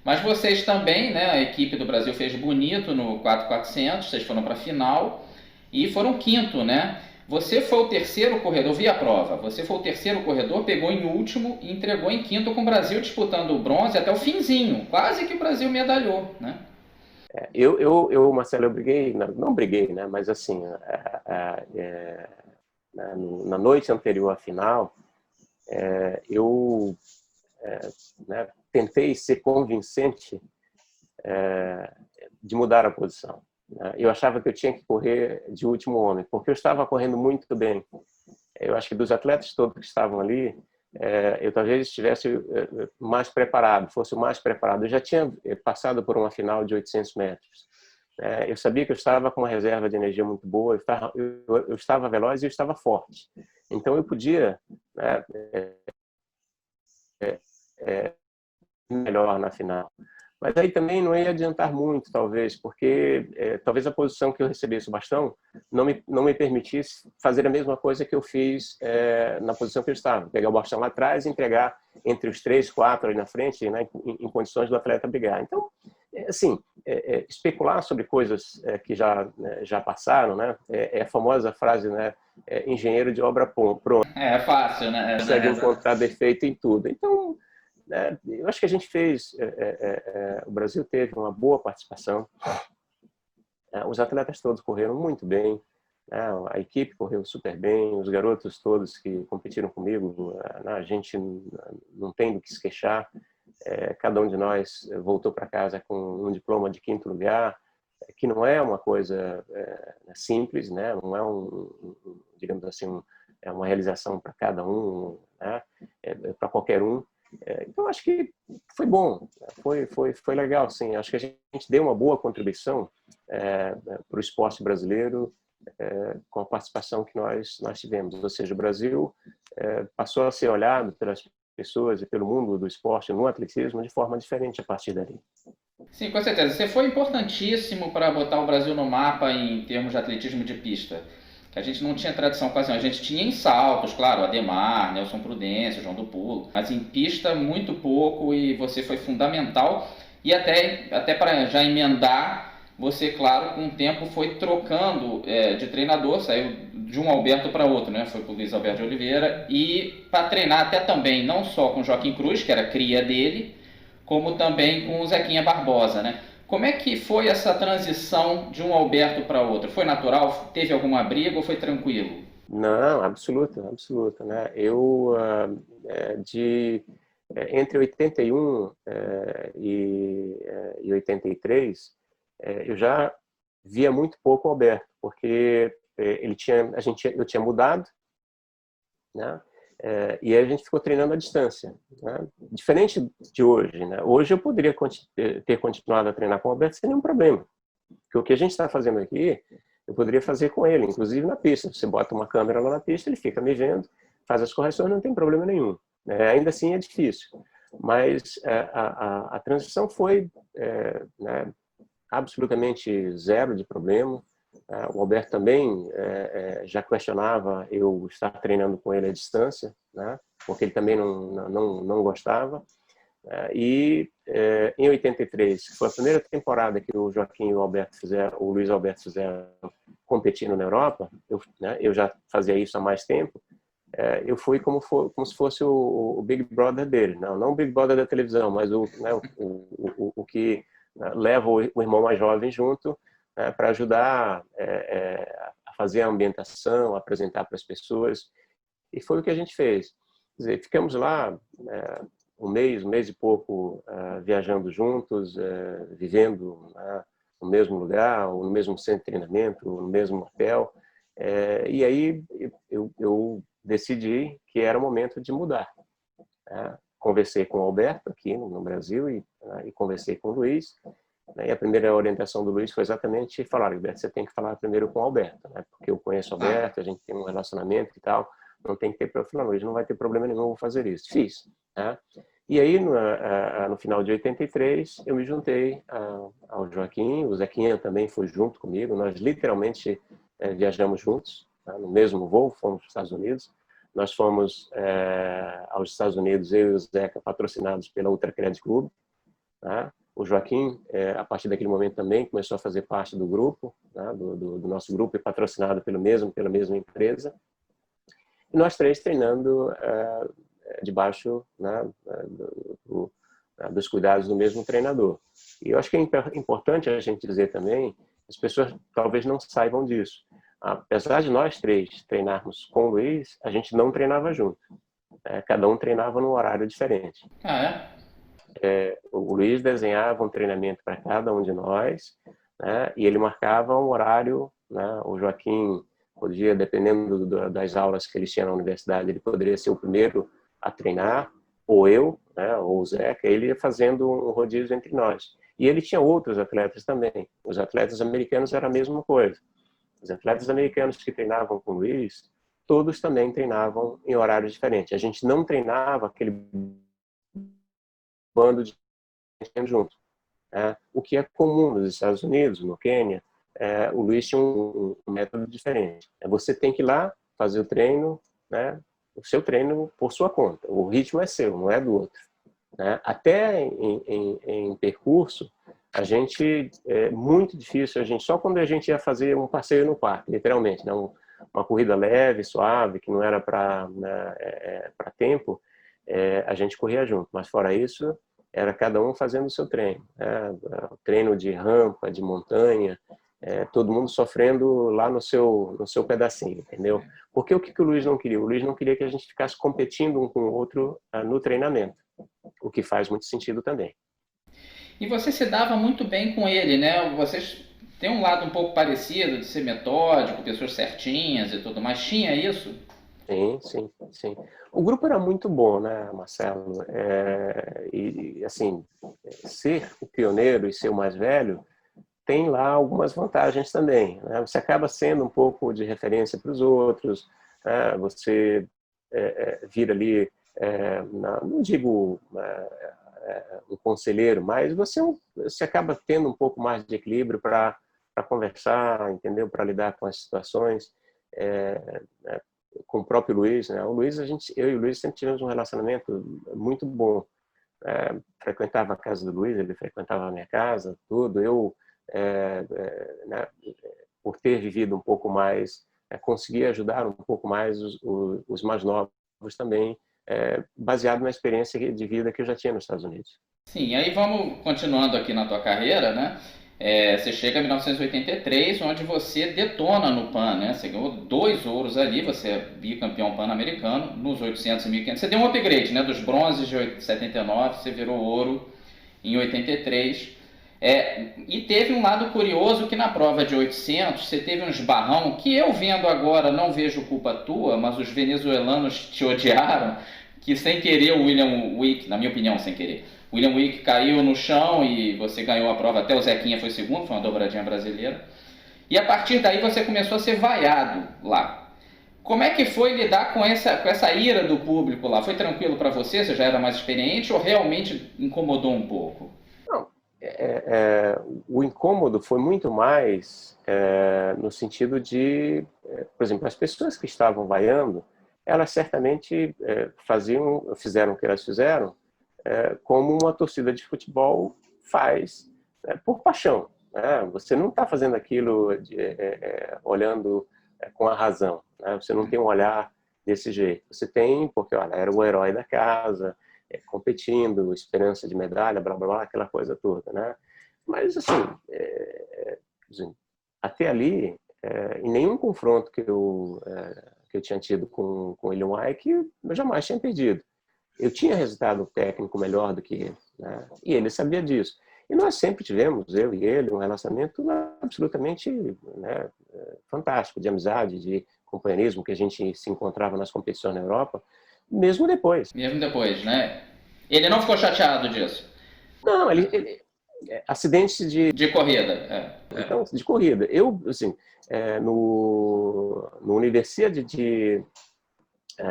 Mas vocês também, né? A equipe do Brasil fez bonito no 4.400, vocês foram para a final e foram quinto, né? Você foi o terceiro corredor, vi a prova, você foi o terceiro corredor, pegou em último e entregou em quinto com o Brasil disputando o bronze até o finzinho, quase que o Brasil medalhou, né? Marcelo, eu briguei, não briguei, né? Mas assim, na noite anterior à final, eu né, tentei ser convincente de mudar a posição. Né? Eu achava que eu tinha que correr de último homem, porque eu estava correndo muito bem. Eu acho que dos atletas todos que estavam ali, eu talvez estivesse mais preparado, fosse o mais preparado. Eu já tinha passado por uma final de 800 metros. Eu sabia que eu estava com uma reserva de energia muito boa, eu estava veloz e eu estava forte. Então eu podia, né, melhor na final. Mas aí também não ia adiantar muito, talvez, porque talvez a posição que eu recebesse o bastão não me permitisse fazer a mesma coisa que eu fiz na posição que eu estava. Pegar o bastão lá atrás e entregar entre os 3, 4 ali na frente, né, em condições do atleta brigar. Então, assim, especular sobre coisas que já passaram, né, é a famosa frase, né, engenheiro de obra pronta. É fácil, né? Consegue encontrar defeito em tudo. Então, eu acho que a gente fez, o Brasil teve uma boa participação, os atletas todos correram muito bem, a equipe correu super bem, os garotos todos que competiram comigo, a gente não tem do que se queixar, cada um de nós voltou para casa com um diploma de quinto lugar, que não é uma coisa simples, né? Não é digamos assim, é uma realização para cada um, né? Para qualquer um. Então acho que foi bom, foi legal, sim. Acho que a gente deu uma boa contribuição para o esporte brasileiro com a participação que nós tivemos. Ou seja, o Brasil passou a ser olhado pelas pessoas e pelo mundo do esporte no atletismo de forma diferente a partir dali. Sim, com certeza. Você foi importantíssimo para botar o Brasil no mapa em termos de atletismo de pista. Que a gente não tinha tradição quase não. A gente tinha em saltos, claro, Ademar, Nelson Prudêncio, João do Pulo. Mas em pista, muito pouco e você foi fundamental. E até para já emendar, você, claro, com o tempo foi trocando de treinador, saiu de um Alberto para outro, né? Foi para o Luiz Alberto de Oliveira. E para treinar até também, não só com o Joaquim Cruz, que era cria dele, como também com o Zequinha Barbosa, né? Como é que foi essa transição de um Alberto para outro? Foi natural? Teve alguma briga ou foi tranquilo? Não, absoluta, absoluta, né? Eu entre 81 e 83, eu já via muito pouco o Alberto, porque eu tinha mudado, né? E aí a gente ficou treinando à distância, né? Diferente de hoje, né? Hoje eu poderia ter continuado a treinar com o Alberto sem nenhum problema, porque o que a gente está fazendo aqui eu poderia fazer com ele, inclusive na pista. Você bota uma câmera lá na pista, ele fica me vendo, faz as correções, não tem problema nenhum. Ainda assim é difícil, mas a transição foi né, absolutamente zero de problema. O Alberto também já questionava eu estar treinando com ele à distância, né? Porque ele também não gostava. Em 83, que foi a primeira temporada que o Joaquim e o Alberto fizeram, o Luiz Alberto fizeram competindo na Europa, eu já fazia isso há mais tempo. Eu fui como se fosse o Big Brother dele, não o Big Brother da televisão, mas o que leva o irmão mais jovem junto, para ajudar a fazer a ambientação, a apresentar para as pessoas. E foi o que a gente fez. Quer dizer, ficamos lá um mês e pouco viajando juntos, vivendo no mesmo lugar, ou no mesmo centro de treinamento, ou no mesmo hotel. E aí eu decidi que era o momento de mudar. Conversei com o Alberto aqui no Brasil e conversei com o Luiz. E a primeira orientação do Luiz foi exatamente falar: Alberto, você tem que falar primeiro com o Alberto, né? Porque eu conheço o Alberto, a gente tem um relacionamento e tal, não tem que ter problema. Luiz, não vai ter problema nenhum, eu vou fazer isso. Fiz. E aí, no final de 83, eu me juntei ao Joaquim, o Zequinha também foi junto comigo, nós literalmente viajamos juntos, no mesmo voo, fomos para os Estados Unidos. Nós fomos aos Estados Unidos, eu e o Zeca, patrocinados pela Ultra Credit Club. O Joaquim, a partir daquele momento também, começou a fazer parte do grupo, do nosso grupo, e patrocinado pela mesma empresa. E nós três treinando debaixo dos cuidados do mesmo treinador. E eu acho que é importante a gente dizer também, as pessoas talvez não saibam disso. Apesar de nós três treinarmos com o Luiz, a gente não treinava junto. Cada um treinava num horário diferente. O Luiz desenhava um treinamento para cada um de nós, né? E ele marcava um horário, né? O Joaquim podia, dependendo das aulas que ele tinha na universidade, ele poderia ser o primeiro a treinar, ou eu, né? Ou o Zeca, ele ia fazendo um rodízio entre nós. E ele tinha outros atletas também. Os atletas americanos era a mesma coisa. Os atletas americanos que treinavam com o Luiz, todos também treinavam em horários diferentes. A gente não treinava aquele bando de gente junto. O que é comum nos Estados Unidos, no Quênia, o Luiz tinha um método diferente. Você tem que ir lá fazer o treino, né, o seu treino por sua conta. O ritmo é seu, não é do outro. Até em percurso, a gente é muito difícil. Só quando a gente ia fazer um passeio no parque, literalmente, né, uma corrida leve, suave, que não era para tempo, a gente corria junto. Mas fora isso, era cada um fazendo o seu treino. Treino de rampa, de montanha, todo mundo sofrendo lá no seu pedacinho, entendeu? Porque o que o Luiz não queria? O Luiz não queria que a gente ficasse competindo um com o outro no treinamento, o que faz muito sentido também. E você se dava muito bem com ele, né? Vocês têm um lado um pouco parecido, de ser metódico, pessoas certinhas e tudo mais. Tinha isso? Sim. O grupo era muito bom, né, Marcelo? E assim, ser o pioneiro e ser o mais velho tem lá algumas vantagens também, né? Você acaba sendo um pouco de referência para os outros, né? Você vira ali, não digo um conselheiro, mas você acaba tendo um pouco mais de equilíbrio para conversar, entendeu? Para lidar com as situações. Com o próprio Luiz, né? O Luiz, eu e o Luiz sempre tivemos um relacionamento muito bom. Frequentava a casa do Luiz, ele frequentava a minha casa, tudo. Eu, né, por ter vivido um pouco mais, consegui ajudar um pouco mais os mais novos também, baseado na experiência de vida que eu já tinha nos Estados Unidos. Sim, aí vamos continuando aqui na tua carreira, né? Você chega em 1983, onde você detona no PAN, né? Você ganhou 2 ouros ali, você é bicampeão pan-americano, nos 800 e 1500. Você deu um upgrade, né? Dos bronzes de 79, você virou ouro em 83. E teve um lado curioso que na prova de 800 você teve um esbarrão que eu vendo agora não vejo culpa tua, mas os venezuelanos te odiaram, que sem querer o William Wick, na minha opinião sem querer, o William Wick caiu no chão e você ganhou a prova, até o Zequinha foi segundo, foi uma dobradinha brasileira. E a partir daí você começou a ser vaiado lá. Como é que foi lidar com essa ira do público lá? Foi tranquilo para você? Você já era mais experiente ou realmente incomodou um pouco? Não, o incômodo foi muito mais no sentido de, por exemplo, as pessoas que estavam vaiando, elas certamente fizeram o que elas fizeram como uma torcida de futebol faz, por paixão. Né? Você não está fazendo aquilo olhando com a razão. Né? Você não tem um olhar desse jeito. Você tem porque, olha, era o herói da casa, competindo, esperança de medalha, blá, blá, blá, aquela coisa toda, né? Mas, assim, até ali, em nenhum confronto que eu tinha tido com o William Wyke, eu jamais tinha perdido. Eu tinha resultado técnico melhor do que ele, né? E ele sabia disso. E nós sempre tivemos, eu e ele, um relacionamento absolutamente, né, fantástico, de amizade, de companheirismo, que a gente se encontrava nas competições na Europa, mesmo depois. Mesmo depois, né? Ele não ficou chateado disso? Não, acidentes de corrida. Então, de corrida. Eu, assim, no Universidade de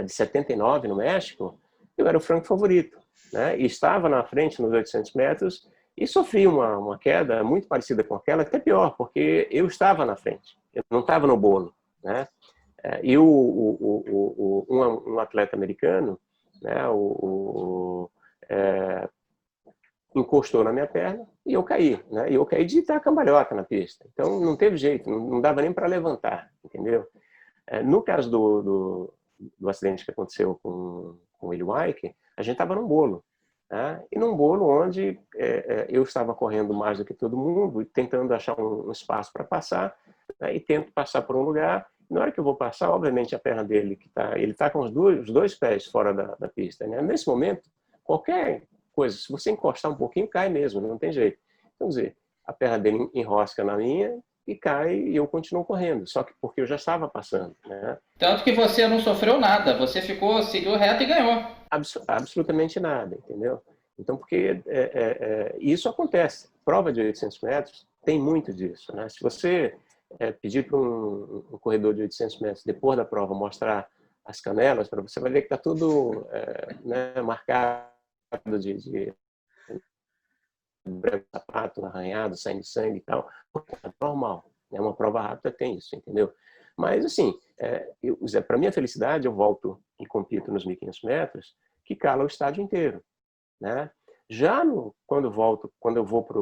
79, no México, eu era o franco favorito, né? E estava na frente nos 800 metros e sofri uma queda muito parecida com aquela, até pior, porque eu estava na frente, eu não estava no bolo, né? E um atleta americano, né, encostou na minha perna e eu caí, né? E eu caí de dar cambalhota na pista. Então não teve jeito, não dava nem para levantar, entendeu? No caso do acidente que aconteceu com o Willy Wyke, a gente estava num bolo, né? E num bolo onde eu estava correndo mais do que todo mundo e tentando achar um espaço para passar, né? E tento passar por um lugar. Na hora que eu vou passar, obviamente a perna dele ele está com os dois pés fora da pista, né? Nesse momento, qualquer coisa, se você encostar um pouquinho, cai mesmo, não tem jeito. Então, dizer, a perna dele enrosca na minha e cai e eu continuo correndo, só que porque eu já estava passando, né? Tanto que você não sofreu nada, você seguiu reto e ganhou. Absolutamente nada, entendeu? Então, porque isso acontece. Prova de 800 metros tem muito disso, né? Se você pedir para um corredor de 800 metros, depois da prova, mostrar as canelas, para você vai ver que está tudo né, marcado de branco, sapato, arranhado, saindo sangue e tal. É normal. É uma prova rápida, tem isso, entendeu? Mas, assim, para minha felicidade, eu volto e compito nos 1.500 metros, que cala o estádio inteiro, né? Já quando eu vou para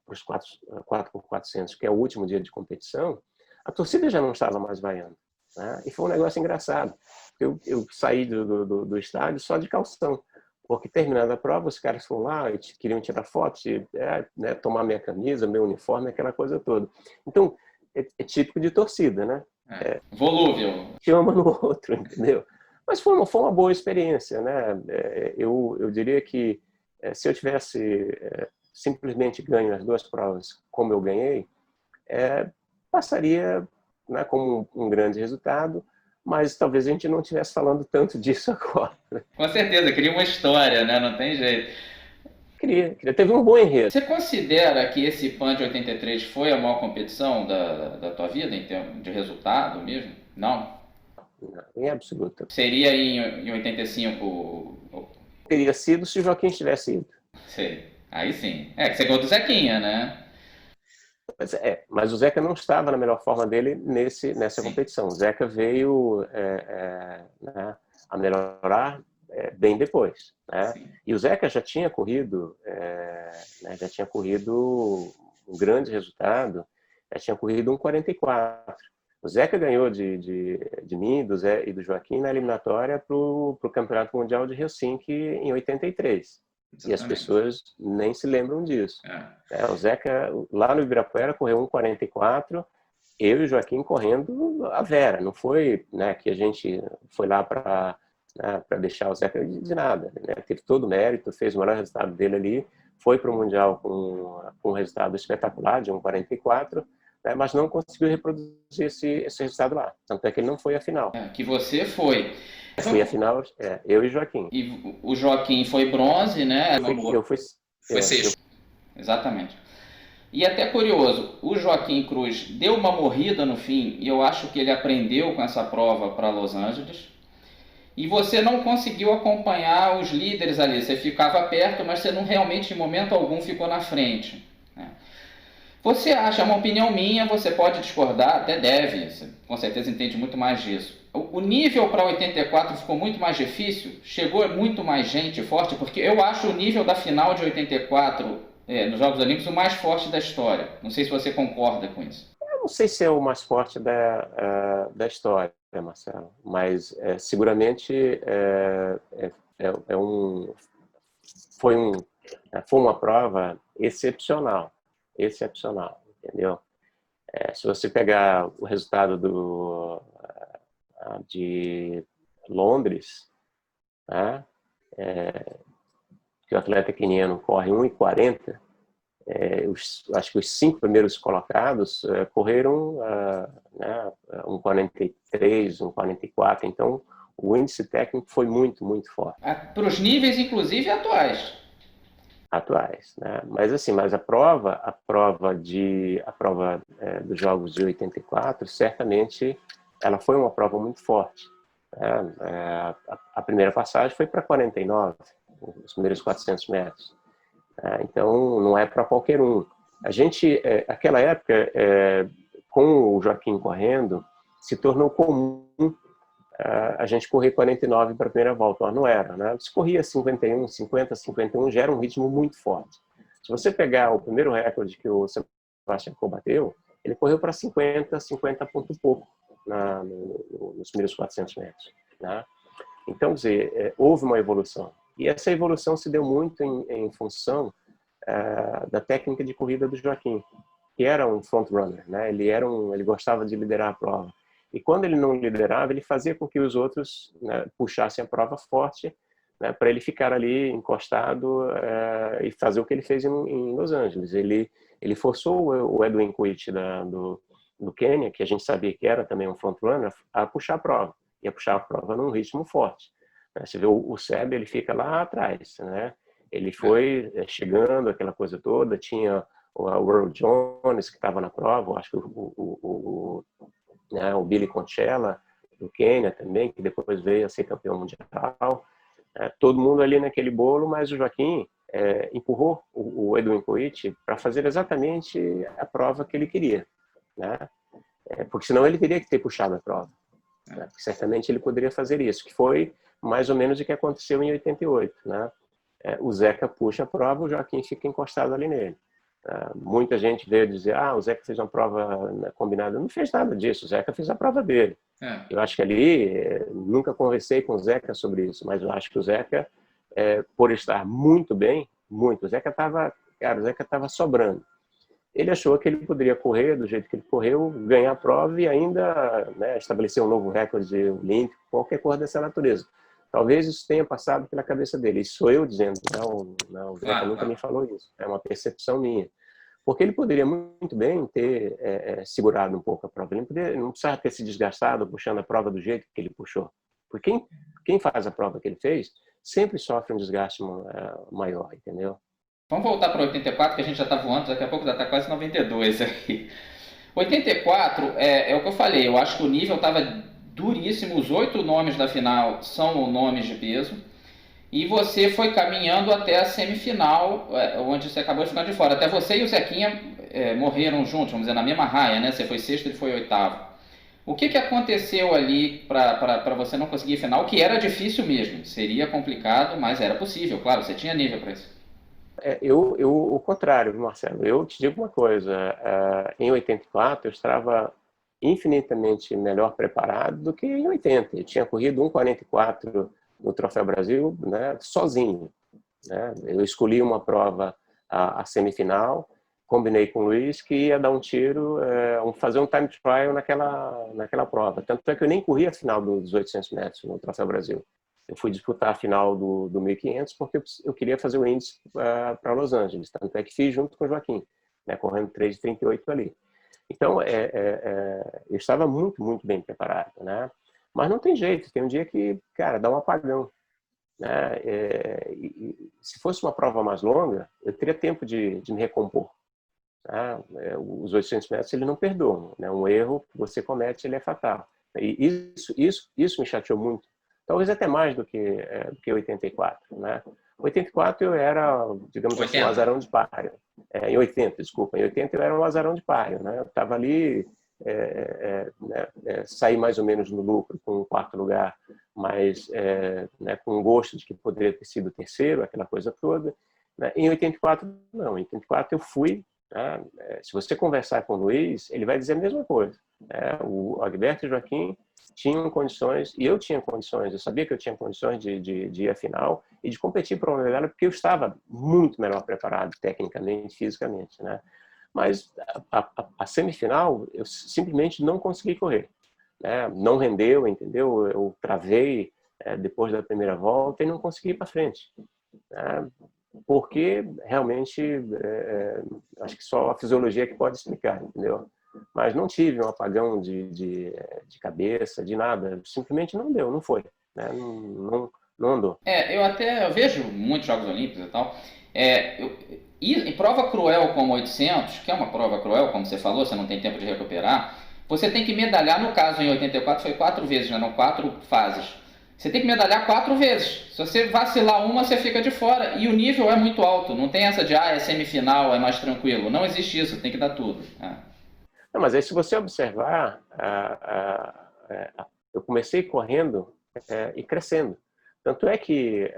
os 4x400, que é o último dia de competição, a torcida já não estava mais vaiando, né? E foi um negócio engraçado. Eu saí do estádio só de calção, porque terminando a prova, os caras foram lá e queriam tirar fotos, né, tomar minha camisa, meu uniforme, aquela coisa toda. Então, é típico de torcida, né? Volúvel. Te ama no outro, entendeu? Mas foi uma boa experiência, né? Eu diria que se eu tivesse simplesmente ganho as duas provas como eu ganhei, passaria, né, como um grande resultado, mas talvez a gente não estivesse falando tanto disso agora. Com certeza, cria uma história, né? Não tem jeito. Queria. Teve um bom enredo. Você considera que esse PAN de 83 foi a maior competição da tua vida, em termos de resultado mesmo? Não? Não, em absoluto. Seria em 85? Teria sido se o Joaquim tivesse ido. Sei. Aí sim. Que você ganhou do Zequinha, né? Mas o Zeca não estava na melhor forma dele nessa competição. O Zeca veio né, a melhorar bem depois, né? E o Zeca já tinha corrido, né, um grande resultado, já tinha corrido 1:44. O Zeca ganhou de mim, do Zé e do Joaquim na eliminatória para o Campeonato Mundial de Helsinki em 83. Exatamente. E as pessoas nem se lembram disso. O Zeca, lá no Ibirapuera, correu 1:44, eu e o Joaquim correndo a vera. Não foi, né, que a gente foi lá para deixar o Zeca de nada. Né? Teve todo o mérito, fez o melhor resultado dele ali, foi para o Mundial com um resultado espetacular, de 1:44, né, mas não conseguiu reproduzir esse resultado lá. Tanto é que ele não foi à final. Que você foi. Fui à final, eu e Joaquim. E o Joaquim foi bronze, né? Eu fui sexto. Exatamente. E até curioso, o Joaquim Cruz deu uma morrida no fim, e eu acho que ele aprendeu com essa prova para Los Angeles. e você não conseguiu acompanhar os líderes ali. Você ficava perto, mas você não realmente, em momento algum, ficou na frente, né? Você acha, é uma opinião minha, você pode discordar, até deve, você com certeza entende muito mais disso. O nível para 84 ficou muito mais difícil? Chegou muito mais gente forte? Porque eu acho o nível da final de 84 nos Jogos Olímpicos o mais forte da história. Não sei se você concorda com isso. Eu não sei se é o mais forte da história, Marcelo, mas seguramente é um, foi, um, foi uma prova excepcional, excepcional, entendeu? Se você pegar o resultado de Londres, né, que o atleta queniano corre 1,40, acho que os 5 primeiros colocados correram né, 1,43, 1,44, então o índice técnico foi muito, muito forte. Para os níveis, inclusive, atuais. Atuais, né? Mas assim, mas a prova dos Jogos de 84, certamente ela foi uma prova muito forte, né? A primeira passagem foi para 49, os primeiros 400 metros. Então não é para qualquer um. A gente, aquela época, com o Joaquim correndo, se tornou comum a gente correr 49 para a primeira volta, mas não era, né? Se corria 51, 50, 51, já era um ritmo muito forte. Se você pegar o primeiro recorde que o Sebastian Coe bateu, ele correu para 50, 50 ponto pouco nos primeiros 400 metros, né? Então, quer dizer, houve uma evolução. E essa evolução se deu muito em função da técnica de corrida do Joaquim, que era um front runner, né? Ele gostava de liderar a prova. E quando ele não liderava, ele fazia com que os outros, né, puxassem a prova forte, né, para ele ficar ali encostado e fazer o que ele fez em Los Angeles. Ele forçou o Edwin Koech do Quênia, que a gente sabia que era também um frontrunner, a puxar a prova. E a puxar a prova num ritmo forte. Você vê o Seb, ele fica lá atrás, né? Ele foi chegando, aquela coisa toda, tinha o Earl Jones, que estava na prova, acho que né, o Billy Conchella, do Quênia também, que depois veio a ser campeão mundial. Todo mundo ali naquele bolo, mas o Joaquim empurrou o Edwin Koech para fazer exatamente a prova que ele queria, né? Porque senão ele teria que ter puxado a prova, né? Porque certamente ele poderia fazer isso, que foi mais ou menos o que aconteceu em 88, né? O Zeca puxa a prova, o Joaquim fica encostado ali nele. Muita gente veio dizer, o Zeca fez uma prova combinada. Não fez nada disso, o Zeca fez a prova dele. Eu acho que ali, nunca conversei com o Zeca sobre isso, mas eu acho que o Zeca, por estar muito bem, muito, o Zeca estava sobrando. Ele achou que ele poderia correr do jeito que ele correu, ganhar a prova e ainda, né, estabelecer um novo recorde olímpico, qualquer coisa dessa natureza. Talvez isso tenha passado pela cabeça dele. Isso sou eu dizendo, não, o Zeca nunca me falou isso. É uma percepção minha. Porque ele poderia muito bem ter segurado um pouco a prova. Ele não precisava ter se desgastado puxando a prova do jeito que ele puxou. Porque quem faz a prova que ele fez sempre sofre um desgaste maior, entendeu? Vamos voltar para 84, que a gente já está voando, daqui a pouco já está quase 92 aqui. 84 é o que eu falei, eu acho que o nível estava duríssimo, os 8 nomes da final são nomes de peso, e você foi caminhando até a semifinal, onde você acabou de ficar de fora. Até você e o Zequinha morreram juntos, vamos dizer, na mesma raia, né? Você foi sexto e ele foi oitavo. O que aconteceu ali para você não conseguir final? Que era difícil mesmo, seria complicado, mas era possível, claro, você tinha nível para isso. O contrário, Marcelo. Eu te digo uma coisa. Em 84, eu estava infinitamente melhor preparado do que em 80. Eu tinha corrido 1,44 no Troféu Brasil, né, sozinho, né? Eu escolhi uma prova, a semifinal, combinei com o Luiz que ia dar um tiro, fazer um time trial naquela prova. Tanto é que eu nem corri a final dos 800 metros no Troféu Brasil. Eu fui disputar a final do 1500 porque eu queria fazer o índice para Los Angeles. Tanto é que fiz junto com o Joaquim, né, correndo 3,38 ali. Então, eu estava muito, muito bem preparado, né? Mas não tem jeito, tem um dia que, cara, dá um apagão, né? Se fosse uma prova mais longa, eu teria tempo de me recompor. Tá? Os 800 metros, ele não perdoa, né? Um erro que você comete, ele é fatal. E isso me chateou muito talvez até mais do que 84, né? 84 eu era, digamos assim, um azarão de páreo. Em 80, desculpa, em 80 eu era um azarão de páreo, né? Eu estava ali, saí mais ou menos no lucro com o quarto lugar, mas né, com gosto de que poderia ter sido o terceiro, aquela coisa toda. Né? Em 84, não. Em 84 eu fui. Né? Se você conversar com o Luiz, ele vai dizer a mesma coisa. O Agberto e o Joaquim tinham condições, e eu tinha condições, eu sabia que eu tinha condições de ir à final e de competir por uma medalha, porque eu estava muito melhor preparado tecnicamente, fisicamente. Né? Mas a semifinal, eu simplesmente não consegui correr. Né? Não rendeu, entendeu? Eu travei depois da primeira volta e não consegui ir para frente. Né? Porque realmente acho que só a fisiologia que pode explicar, entendeu? Mas não tive um apagão de cabeça, de nada, simplesmente não deu, não foi, né? Não andou. Eu vejo muitos Jogos Olímpicos e tal, e em prova cruel como 800, que é uma prova cruel, como você falou, você não tem tempo de recuperar, você tem que medalhar, no caso em 84 foi 4 vezes, né? Não 4 fases. Você tem que medalhar 4 vezes. Se você vacilar uma, você fica de fora. E o nível é muito alto. Não tem essa de, é semifinal, é mais tranquilo. Não existe isso, tem que dar tudo. Não, mas aí se você observar, eu comecei correndo e crescendo. Tanto é que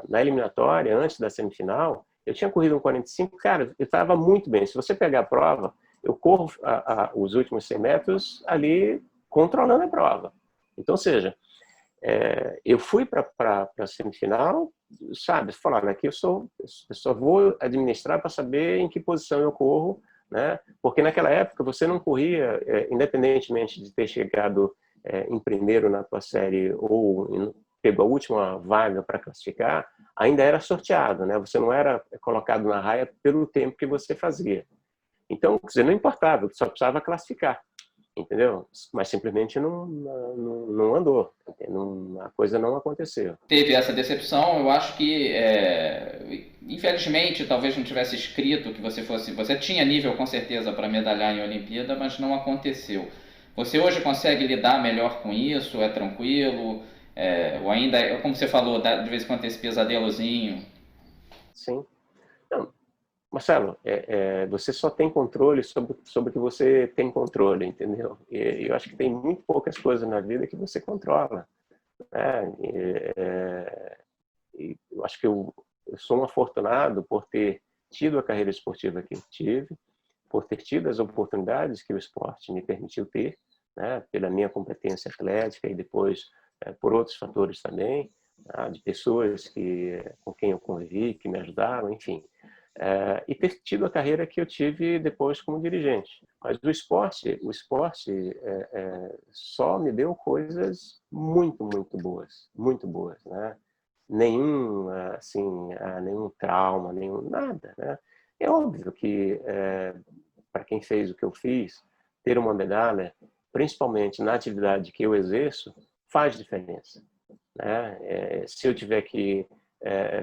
na eliminatória, antes da semifinal, eu tinha corrido um 45, cara, eu estava muito bem. Se você pegar a prova, eu corro os últimos 100 metros ali controlando a prova. Então, ou seja, eu fui para a semifinal, sabe, falando aqui eu só vou administrar para saber em que posição eu corro, né? Porque naquela época você não corria, independentemente de ter chegado em primeiro na tua série ou pegou a última vaga para classificar, ainda era sorteado, né? Você não era colocado na raia pelo tempo que você fazia. Então, quer dizer, não importava, só precisava classificar. Entendeu? Mas simplesmente não andou, a coisa não aconteceu. Teve essa decepção, eu acho que infelizmente talvez não tivesse escrito que você tinha nível com certeza para medalhar em Olimpíada, mas não aconteceu. Você hoje consegue lidar melhor com isso? É tranquilo? Ou ainda, como você falou, de vez em quando tem esse pesadelozinho? Sim. Não, Marcelo, você só tem controle sobre o que você tem controle, entendeu? E eu acho que tem muito poucas coisas na vida que você controla. Né? E eu acho que eu sou um afortunado por ter tido a carreira esportiva que eu tive, por ter tido as oportunidades que o esporte me permitiu ter, né? Pela minha competência atlética e depois por outros fatores também, né? De pessoas com quem eu convivi, que me ajudaram, enfim. E ter tido a carreira que eu tive depois como dirigente. Mas o esporte só me deu coisas muito, muito boas, né? Nenhum trauma, nada, né? É óbvio que para quem fez o que eu fiz, ter uma medalha, principalmente na atividade que eu exerço, faz diferença, né? Se eu tiver que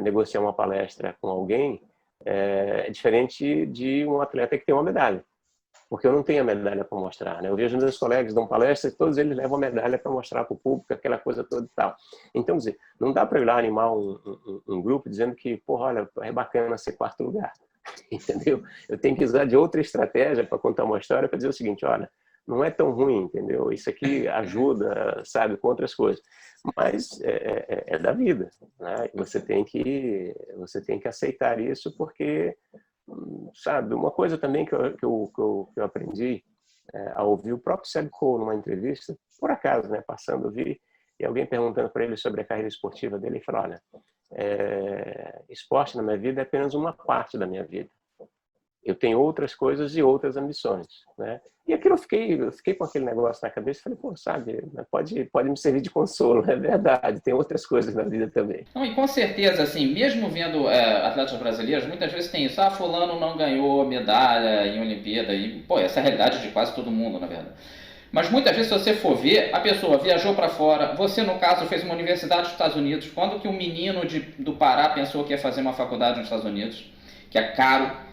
negociar uma palestra com alguém, é diferente de um atleta que tem uma medalha, porque eu não tenho a medalha para mostrar, né? Eu vejo meus colegas dão palestras e todos eles levam a medalha para mostrar para o público, aquela coisa toda e tal. Então, quer dizer, não dá para ir lá animar um grupo dizendo que, porra, olha, é bacana ser quarto lugar, entendeu? Eu tenho que usar de outra estratégia para contar uma história, para dizer o seguinte, olha, não é tão ruim, entendeu? Isso aqui ajuda, sabe, com outras coisas. Mas é da vida, né? Você tem que aceitar isso porque, sabe, uma coisa também que eu aprendi a ouvir o próprio Seb Coe numa entrevista, por acaso, né, passando, eu vi, e alguém perguntando para ele sobre a carreira esportiva dele, ele falou, olha, esporte na minha vida é apenas uma parte da minha vida. Eu tenho outras coisas e outras ambições, né? E aquilo eu fiquei com aquele negócio na cabeça e falei, pô, sabe, pode me servir de consolo, é verdade, tem outras coisas na vida também. Não, e com certeza, assim, mesmo vendo atletas brasileiros, muitas vezes tem isso, fulano não ganhou medalha em Olimpíada, e, pô, essa é a realidade de quase todo mundo, na verdade. Mas muitas vezes, se você for ver, a pessoa viajou para fora, você, no caso, fez uma universidade nos Estados Unidos, quando que um menino do Pará pensou que ia fazer uma faculdade nos Estados Unidos, que é caro,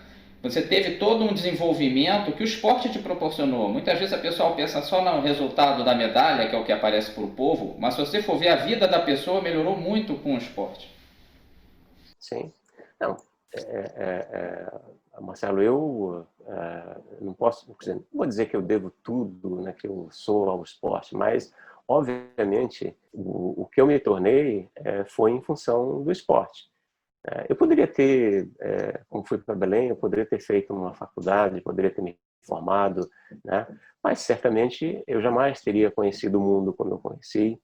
Você teve todo um desenvolvimento que o esporte te proporcionou. Muitas vezes a pessoa pensa só no resultado da medalha, que é o que aparece para o povo, mas se você for ver, a vida da pessoa melhorou muito com o esporte. Sim. Não, Marcelo, eu não posso, não vou dizer que eu devo tudo, né, que eu sou ao esporte, mas, obviamente, o que eu me tornei foi em função do esporte. Eu poderia ter, como fui para Belém, eu poderia ter feito uma faculdade, poderia ter me formado, né? Mas certamente eu jamais teria conhecido o mundo como eu conheci,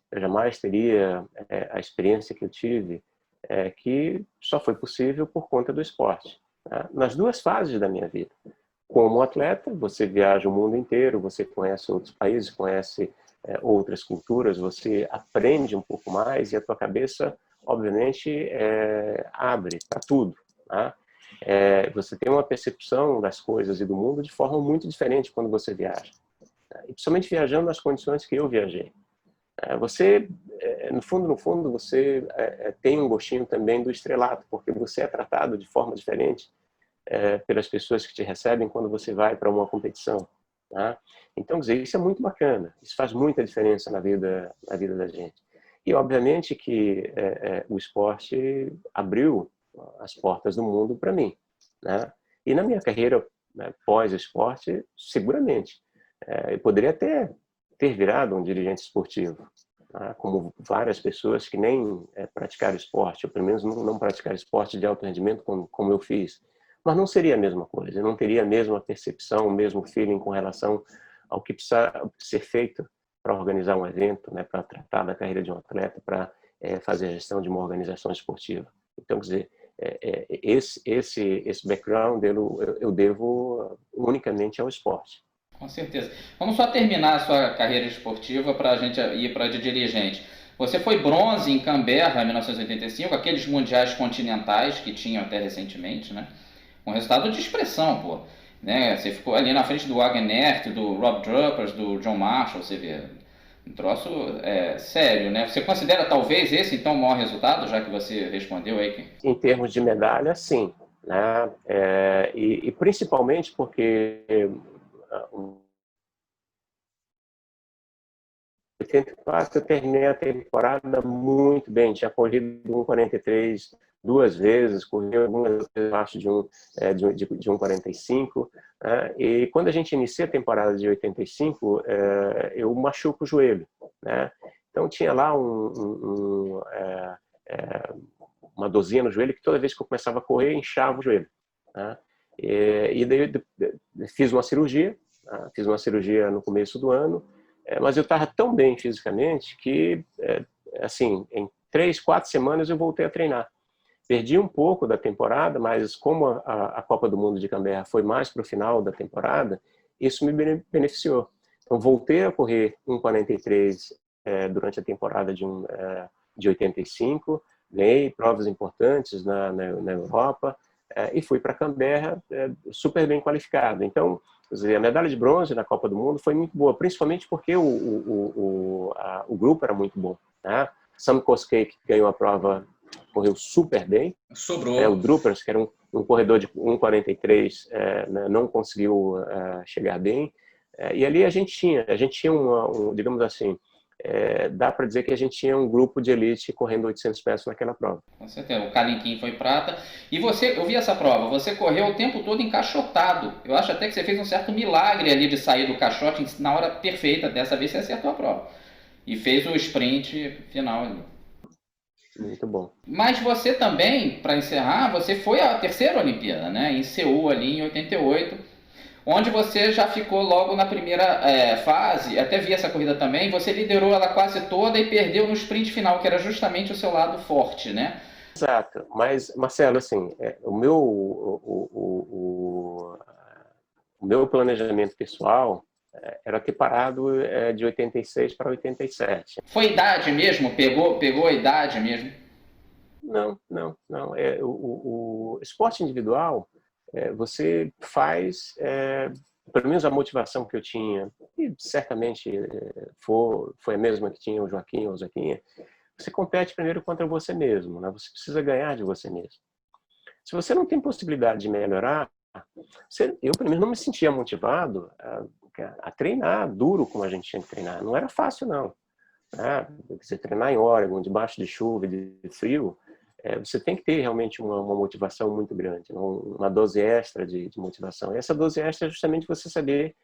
eu jamais teria a experiência que eu tive, que só foi possível por conta do esporte, né? Nas duas fases da minha vida. Como atleta, você viaja o mundo inteiro, você conhece outros países, conhece outras culturas, você aprende um pouco mais e a tua cabeça, obviamente, abre para tudo, né? Você tem uma percepção das coisas e do mundo de forma muito diferente quando você viaja, né? E principalmente viajando nas condições que eu viajei. Você, no fundo, você tem um gostinho também do estrelato, porque você é tratado de forma diferente pelas pessoas que te recebem quando você vai para uma competição, tá? Então, quer dizer, isso é muito bacana, isso faz muita diferença na vida da gente. E, obviamente, que o esporte abriu as portas do mundo para mim, né? E na minha carreira, né, pós-esporte, seguramente, eu poderia até ter virado um dirigente esportivo, tá? Como várias pessoas que nem praticaram esporte, ou pelo menos não praticaram esporte de alto rendimento como eu fiz. Mas não seria a mesma coisa, eu não teria a mesma percepção, o mesmo feeling com relação ao que precisa ser feito para organizar um evento, né, para tratar da carreira de um atleta, para fazer a gestão de uma organização esportiva. Então, quer dizer, esse background eu devo unicamente ao esporte. Com certeza. Vamos só terminar a sua carreira esportiva para a gente ir para de dirigente. Você foi bronze em Canberra em 1985, aqueles mundiais continentais que tinham até recentemente, né? Um resultado de expressão, pô. Né? Você ficou ali na frente do Wagner, do Rob Druppers, do John Marshall, você vê. Um troço sério, né? Você considera talvez esse então o maior resultado, já que você respondeu aí? Em termos de medalha, sim, né? E principalmente porque em 84 eu terminei a temporada muito bem, tinha corrido 1,43 duas vezes, corri algumas vezes abaixo de 1,45, né? E quando a gente inicia a temporada de 85, eu machuco o joelho, né? Então tinha lá uma dorzinha no joelho que toda vez que eu começava a correr, inchava o joelho, né? E daí eu fiz uma cirurgia, né? Fiz uma cirurgia no começo do ano, mas eu estava tão bem fisicamente que, assim, em 3, 4 semanas eu voltei a treinar. Perdi um pouco da temporada, mas como a Copa do Mundo de Canberra foi mais para o final da temporada, isso me beneficiou. Então, voltei a correr 1,43 durante a temporada de 85, ganhei provas importantes na Europa e fui para Canberra super bem qualificado. Então, quer dizer, a medalha de bronze na Copa do Mundo foi muito boa, principalmente porque o grupo era muito bom, né? Sam Koskei ganhou a prova, correu super bem. O Sobrou. Druppers, que era um corredor de 1,43, né, não conseguiu chegar bem. E ali a gente tinha digamos assim, dá para dizer que a gente tinha um grupo de elite correndo 800 metros naquela prova. Com certeza. O Kalinkin foi prata. E você, eu vi essa prova, você correu o tempo todo encaixotado. Eu acho até que você fez um certo milagre ali de sair do caixote na hora perfeita. Dessa vez você acertou a prova. E fez o sprint final ali. Muito bom. Mas você também, para encerrar, você foi à terceira Olimpíada, né? Em Seul, ali em 88, onde você já ficou logo na primeira fase, até vi essa corrida também, você liderou ela quase toda e perdeu no sprint final, que era justamente o seu lado forte, né? Exato. Mas, Marcelo, assim, o meu planejamento pessoal era ter parado de 86 para 87. Foi idade mesmo? Pegou a idade mesmo? Não, não, não. O esporte individual, você faz, pelo menos a motivação que eu tinha, e certamente foi a mesma que tinha o Joaquim ou a Zequinha, você compete primeiro contra você mesmo, né? Você precisa ganhar de você mesmo. Se você não tem possibilidade de melhorar, Eu, primeiro, não me sentia motivado a treinar duro como a gente tinha que treinar. Não era fácil, não. Você treinar em Oregon, debaixo de chuva, de frio, você tem que ter realmente uma motivação muito grande, uma dose extra de motivação. E essa dose extra é justamente você saber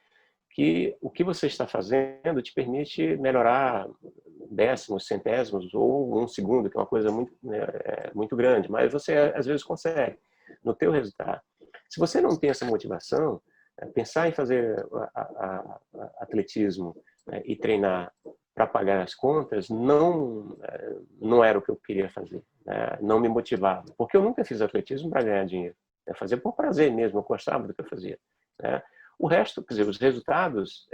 que o que você está fazendo te permite melhorar décimos, centésimos ou um segundo, que é uma coisa muito, muito grande, mas você às vezes consegue no teu resultado. Se você não tem essa motivação, pensar em fazer atletismo, e treinar para pagar as contas não era o que eu queria fazer, né? Não me motivava, porque eu nunca fiz atletismo para ganhar dinheiro, eu fazia por prazer mesmo, eu gostava do que eu fazia, né? O resto, quer dizer, os resultados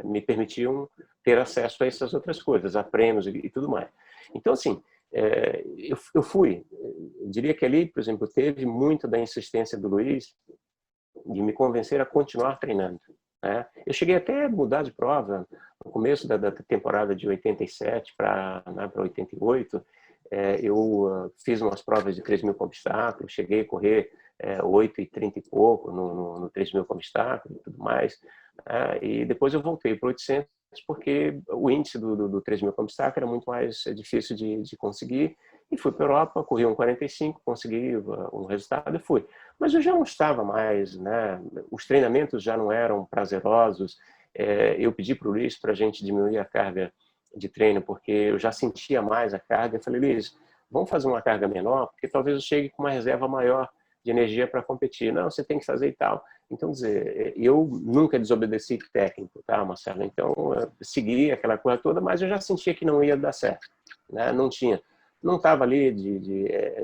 me permitiam ter acesso a essas outras coisas, a prêmios e tudo mais. Então, assim, eu diria que ali, por exemplo, teve muito da insistência do Luiz de me convencer a continuar treinando, né? Eu cheguei até a mudar de prova no começo da temporada de 87 para 88. Eu fiz umas provas de 3.000 com obstáculo, cheguei a correr 8:30 e pouco no 3.000 com obstáculo e tudo mais. E depois eu voltei para 800 porque o índice do 3.000 com obstáculo era muito mais difícil de conseguir. E fui para a Europa, corri um 45, consegui um resultado e fui. Mas eu já não estava mais, né? Os treinamentos já não eram prazerosos. Eu pedi para o Luiz para a gente diminuir a carga de treino, porque eu já sentia mais a carga. Eu falei, Luiz, vamos fazer uma carga menor, porque talvez eu chegue com uma reserva maior de energia para competir. Não, você tem que fazer e tal. Então, dizer, eu nunca desobedeci técnico, tá, Marcelo? Então, eu segui aquela coisa toda, mas eu já sentia que não ia dar certo, né? Não estava ali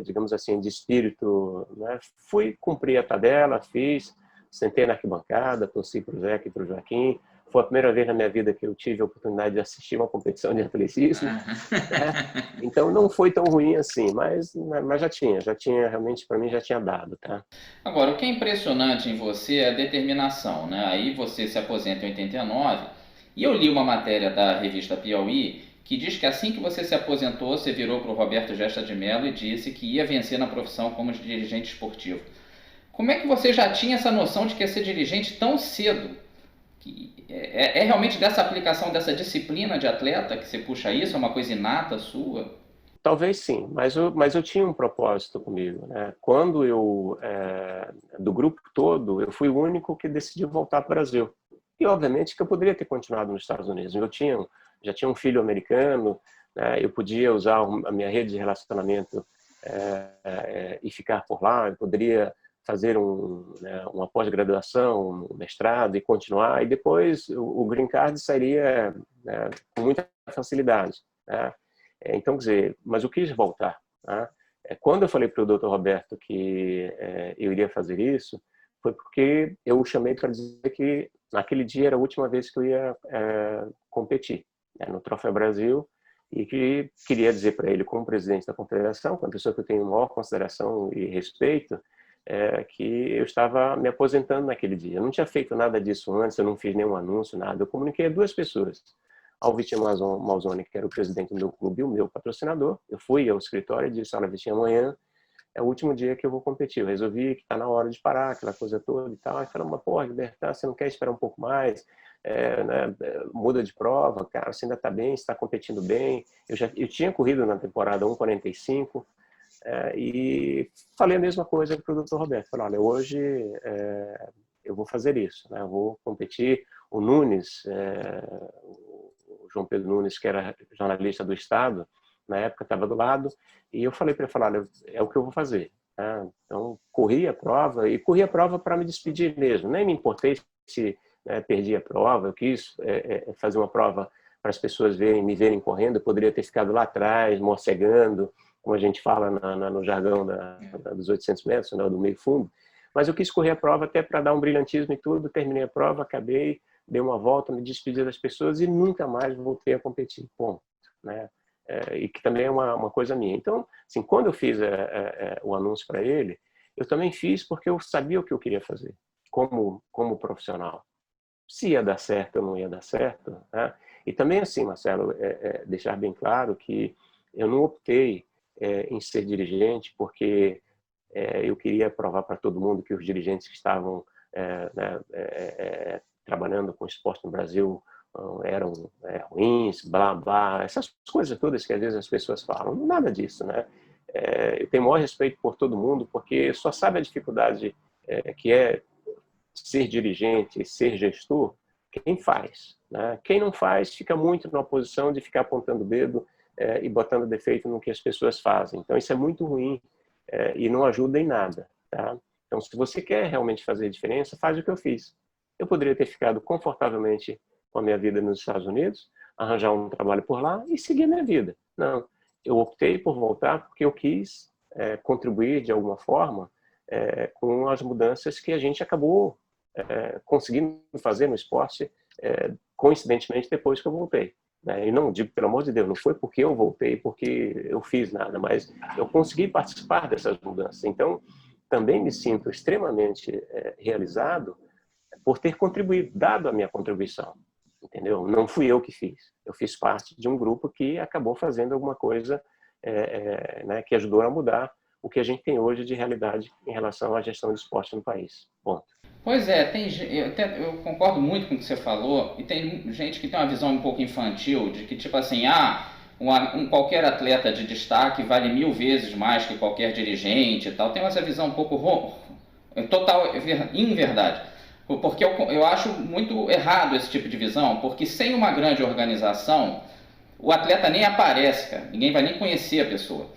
digamos assim, de espírito, né? Fui cumprir a tabela, fiz, sentei na arquibancada, torci para o Zeca e para o Joaquim. Foi a primeira vez na minha vida que eu tive a oportunidade de assistir uma competição de atletismo, né? Então não foi tão ruim assim, mas já tinha realmente, para mim já tinha dado, tá? Agora, o que é impressionante em você é a determinação, né? Aí você se aposenta em 89 e eu li uma matéria da revista Piauí que diz que assim que você se aposentou, você virou para o Roberto Gesta de Mello e disse que ia vencer na profissão como dirigente esportivo. Como é que você já tinha essa noção de que ia ser dirigente tão cedo? É realmente dessa aplicação, dessa disciplina de atleta que você puxa isso? É uma coisa inata sua? Talvez sim, mas eu tinha um propósito comigo, né? Quando do grupo todo, eu fui o único que decidiu voltar para o Brasil. E, obviamente, que eu poderia ter continuado nos Estados Unidos. Já tinha um filho americano, né? Eu podia usar a minha rede de relacionamento e ficar por lá. Eu poderia fazer uma pós-graduação, um mestrado e continuar. E depois o Green Card sairia, né, com muita facilidade, né? Então, quer dizer, mas eu quis voltar, né? Quando eu falei para o Dr. Roberto que eu iria fazer isso, foi porque eu o chamei para dizer que naquele dia era a última vez que eu ia competir, né, no Troféu Brasil, e que queria dizer para ele, como presidente da confederação, com uma pessoa que eu tenho maior consideração e respeito, que eu estava me aposentando naquele dia. Eu não tinha feito nada disso antes, eu não fiz nenhum anúncio, nada. Eu comuniquei a duas pessoas, ao Vitinho Malzone, que era o presidente do meu clube e o meu patrocinador. Eu fui ao escritório e disse, olha, Vitinho, amanhã é o último dia que eu vou competir. Eu resolvi que está na hora de parar, aquela coisa toda e tal. Aí falaram, mas porra, Libertar, você não quer esperar um pouco mais? Né? Muda de prova, cara, você ainda está bem, você está competindo bem. Eu tinha corrido na temporada 1:45, e falei a mesma coisa para o Dr. Roberto. Falei, olha, hoje eu vou fazer isso, né? Eu vou competir. O Nunes, o João Pedro Nunes, que era jornalista do Estado, na época estava do lado, e eu falei para ele, olha, é o que eu vou fazer, né? Então, corri a prova para me despedir mesmo. Nem me importei se perdi a prova, eu quis fazer uma prova para as pessoas me verem correndo. Eu poderia ter ficado lá atrás, morcegando, como a gente fala no jargão dos 800 metros, né, do meio fundo, mas eu quis correr a prova até para dar um brilhantismo e tudo. Terminei a prova, acabei, dei uma volta, me despedi das pessoas e nunca mais voltei a competir, ponto, né? E que também é uma coisa minha. Então, assim, quando eu fiz o anúncio para ele, eu também fiz porque eu sabia o que eu queria fazer como profissional. Se ia dar certo ou não ia dar certo, né? E também, assim, Marcelo, deixar bem claro que eu não optei em ser dirigente porque Eu queria provar para todo mundo que os dirigentes que estavam trabalhando com esporte no Brasil eram ruins, blá, blá, essas coisas todas que às vezes as pessoas falam. Nada disso, né? Eu tenho o maior respeito por todo mundo, porque só sabe a dificuldade que é ser dirigente, ser gestor, quem faz, né? Quem não faz fica muito na posição de ficar apontando o dedo e botando defeito no que as pessoas fazem. Então isso é muito ruim e não ajuda em nada, tá? Então se você quer realmente fazer diferença, faz o que eu fiz. Eu poderia ter ficado confortavelmente com a minha vida nos Estados Unidos, arranjar um trabalho por lá e seguir a minha vida. Não, eu optei por voltar porque eu quis contribuir de alguma forma com as mudanças que a gente acabou conseguindo fazer no esporte, coincidentemente, depois que eu voltei. E não digo, pelo amor de Deus, não foi porque eu voltei, porque eu fiz nada, mas eu consegui participar dessas mudanças. Então, também me sinto extremamente realizado por ter contribuído, dado a minha contribuição. Entendeu? Não fui eu que fiz. Eu fiz parte de um grupo que acabou fazendo alguma coisa que ajudou a mudar o que a gente tem hoje de realidade em relação à gestão de esporte no país. Ponto. Pois é, eu concordo muito com o que você falou, e tem gente que tem uma visão um pouco infantil, de que tipo assim, qualquer atleta de destaque vale 1000 vezes mais que qualquer dirigente e tal. Tem essa visão um pouco total inverdade. Porque eu acho muito errado esse tipo de visão, porque sem uma grande organização, o atleta nem aparece, cara. Ninguém vai nem conhecer a pessoa.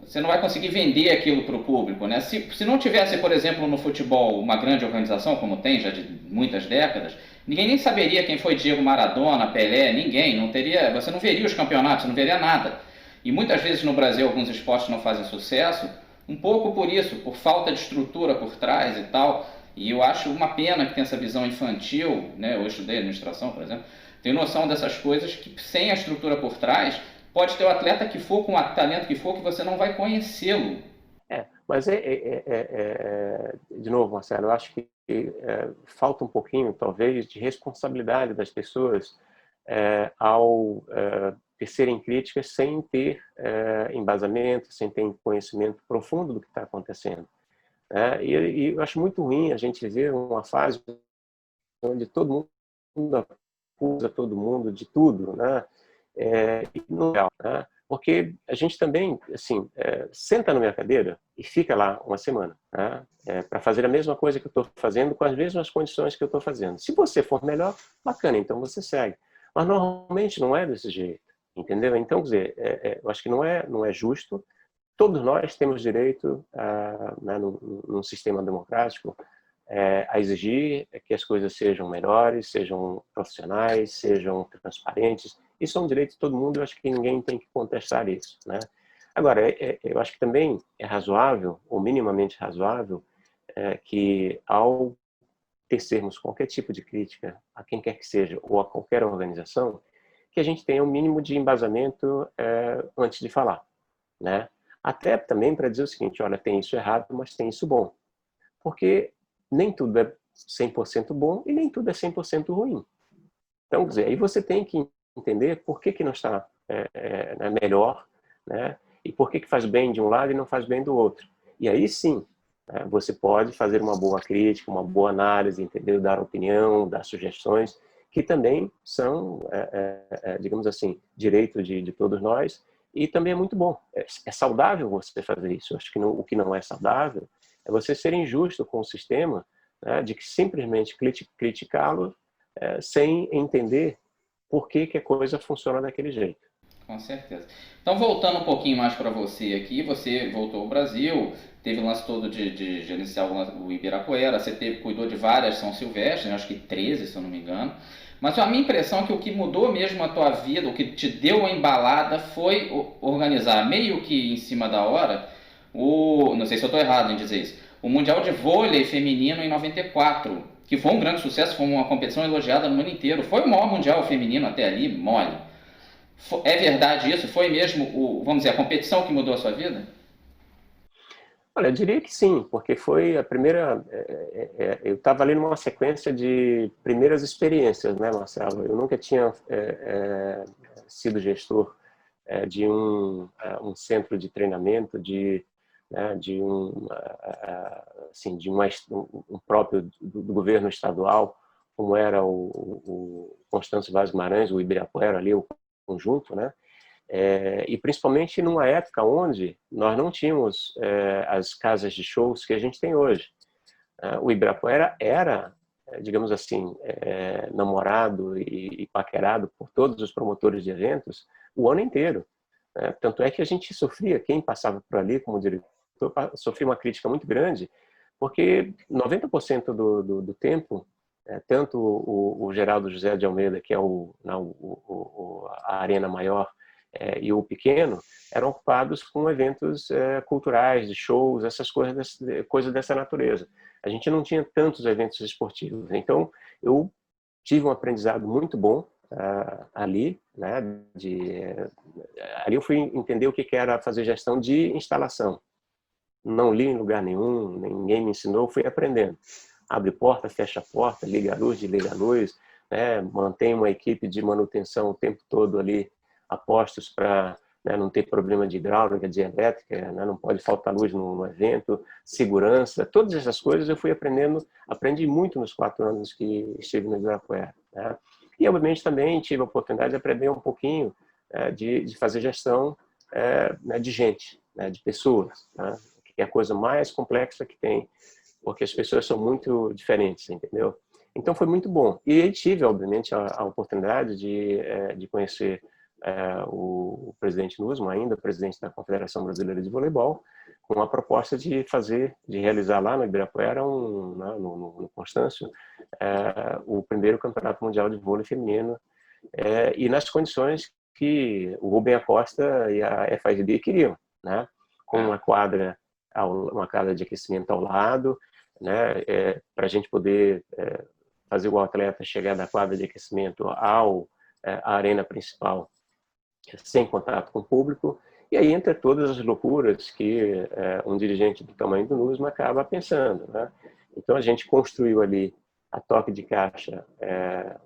Você não vai conseguir vender aquilo para o público, né? Se não tivesse, por exemplo, no futebol uma grande organização, como tem já de muitas décadas, ninguém nem saberia quem foi Diego Maradona, Pelé, ninguém. Você não veria os campeonatos, você não veria nada. E muitas vezes no Brasil alguns esportes não fazem sucesso, um pouco por isso, por falta de estrutura por trás e tal. E eu acho uma pena que tem essa visão infantil, né? Eu estudei administração, por exemplo, tenho noção dessas coisas que sem a estrutura por trás, pode ter o atleta que for, com o talento que for, que você não vai conhecê-lo. Mas de novo, Marcelo, eu acho que falta um pouquinho, talvez, de responsabilidade das pessoas ao tecerem críticas sem ter embasamento, sem ter conhecimento profundo do que está acontecendo. E eu acho muito ruim a gente ver uma fase onde todo mundo acusa todo mundo de tudo, né? E não é real, né? Porque a gente também, assim, senta na minha cadeira e fica lá uma semana, né? Para fazer a mesma coisa que eu estou fazendo, com as mesmas condições que eu estou fazendo. Se você for melhor, bacana, então você segue. Mas normalmente não é desse jeito, entendeu? Então, quer dizer, eu acho que não é justo. Todos nós temos direito, num sistema democrático, a exigir que as coisas sejam melhores, sejam profissionais, sejam transparentes. Isso é um direito de todo mundo, eu acho que ninguém tem que contestar isso, né? Agora, eu acho que também é razoável, ou minimamente razoável, que ao tecermos qualquer tipo de crítica a quem quer que seja, ou a qualquer organização, que a gente tenha um mínimo de embasamento antes de falar, né? Até também para dizer o seguinte, olha, tem isso errado, mas tem isso bom. Porque nem tudo é 100% bom e nem tudo é 100% ruim. Então, quer dizer, aí você tem que entender por que não está melhor, né? E por que faz bem de um lado e não faz bem do outro. E aí sim, né, você pode fazer uma boa crítica, uma boa análise, entendeu? Dar opinião, dar sugestões, que também são, digamos assim, direito de todos nós, e também é muito bom. É saudável você fazer isso. Eu acho que o que não é saudável é você ser injusto com o sistema, né, de que simplesmente criticá-lo sem entender por que a coisa funciona daquele jeito. Com certeza. Então, voltando um pouquinho mais para você aqui, você voltou ao Brasil, teve o lance todo de gerenciar o Ibirapuera, você cuidou de várias São Silvestres, acho que 13, se eu não me engano. Mas a minha impressão é que o que mudou mesmo a tua vida, o que te deu uma embalada, foi organizar meio que em cima da hora, não sei se eu estou errado em dizer isso, o Mundial de Vôlei Feminino em 94, que foi um grande sucesso, foi uma competição elogiada no mundo inteiro. Foi o maior Mundial feminino até ali, mole. É verdade isso? Foi mesmo, vamos dizer, a competição que mudou a sua vida? Olha, eu diria que sim, porque foi a primeira... eu estava ali numa sequência de primeiras experiências, né, Marcelo? Eu nunca tinha sido gestor de um centro de treinamento, de né, assim, um próprio do governo estadual, como era o Constâncio Vaz Guimarães, o Ibirapuera ali, o conjunto, né? E principalmente numa época onde nós não tínhamos as casas de shows que a gente tem hoje. O Ibirapuera era, digamos assim, namorado e paquerado por todos os promotores de eventos o ano inteiro. Tanto é que a gente sofria, quem passava por ali como diretor, sofria uma crítica muito grande, porque 90% do tempo, tanto o Geraldo José de Almeida, que é a arena maior, e o pequeno, eram ocupados com eventos culturais, de shows, essas coisas dessa natureza. A gente não tinha tantos eventos esportivos. Então, eu tive um aprendizado muito bom ali, né? Ali eu fui entender o que era fazer gestão de instalação. Não li em lugar nenhum, ninguém me ensinou, fui aprendendo. Abre porta, fecha porta, liga a luz, desliga a luz, né? Mantém uma equipe de manutenção o tempo todo ali a postos para, né, não ter problema de hidráulica, de elétrica, né? Não pode faltar luz no evento, segurança, todas essas coisas eu fui aprendendo, aprendi muito nos 4 anos que estive no Ibirapuera, né? E, obviamente, também tive a oportunidade de aprender um pouquinho de fazer gestão né, de gente, né, de pessoas, né? Que é a coisa mais complexa que tem, porque as pessoas são muito diferentes, entendeu? Então foi muito bom. E aí tive, obviamente, a oportunidade de conhecer o presidente Nussmann, ainda presidente da Confederação Brasileira de Voleibol, com a proposta de realizar lá no Ibirapuera, no Constâncio, o primeiro campeonato mundial de vôlei feminino, e nas condições que o Rubem Acosta e a FIVB queriam, né? Com uma quadra de aquecimento ao lado, né? Para a gente poder fazer o atleta chegar da quadra de aquecimento à arena principal sem contato com o público. E aí entra todas as loucuras que um dirigente do tamanho do Nussmann acaba pensando, né? Então a gente construiu ali a toque de caixa,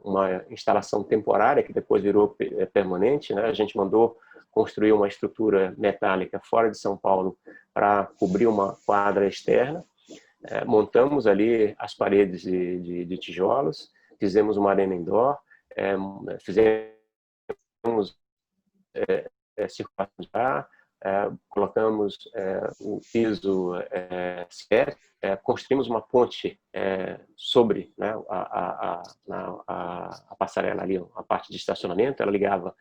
uma instalação temporária que depois virou permanente, né? A gente mandou construir uma estrutura metálica fora de São Paulo para cobrir uma quadra externa. Montamos ali as paredes de tijolos, fizemos uma arena indoor, fizemos circulação de ar, colocamos o piso construímos uma ponte sobre, né, a passarela ali, a parte de estacionamento. Uma ligava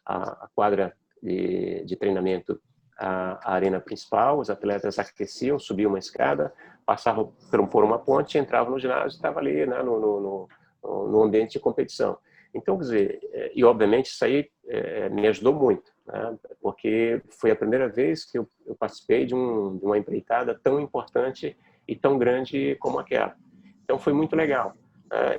a quadra de treinamento à arena principal. Os atletas aqueciam, subiam uma escada, passavam por uma ponte, entravam no ginásio e estavam ali, né, no ambiente de competição. Então, quer dizer, e obviamente isso aí me ajudou muito, né? Porque foi a primeira vez que eu participei de uma empreitada tão importante e tão grande como aquela. Então foi muito legal.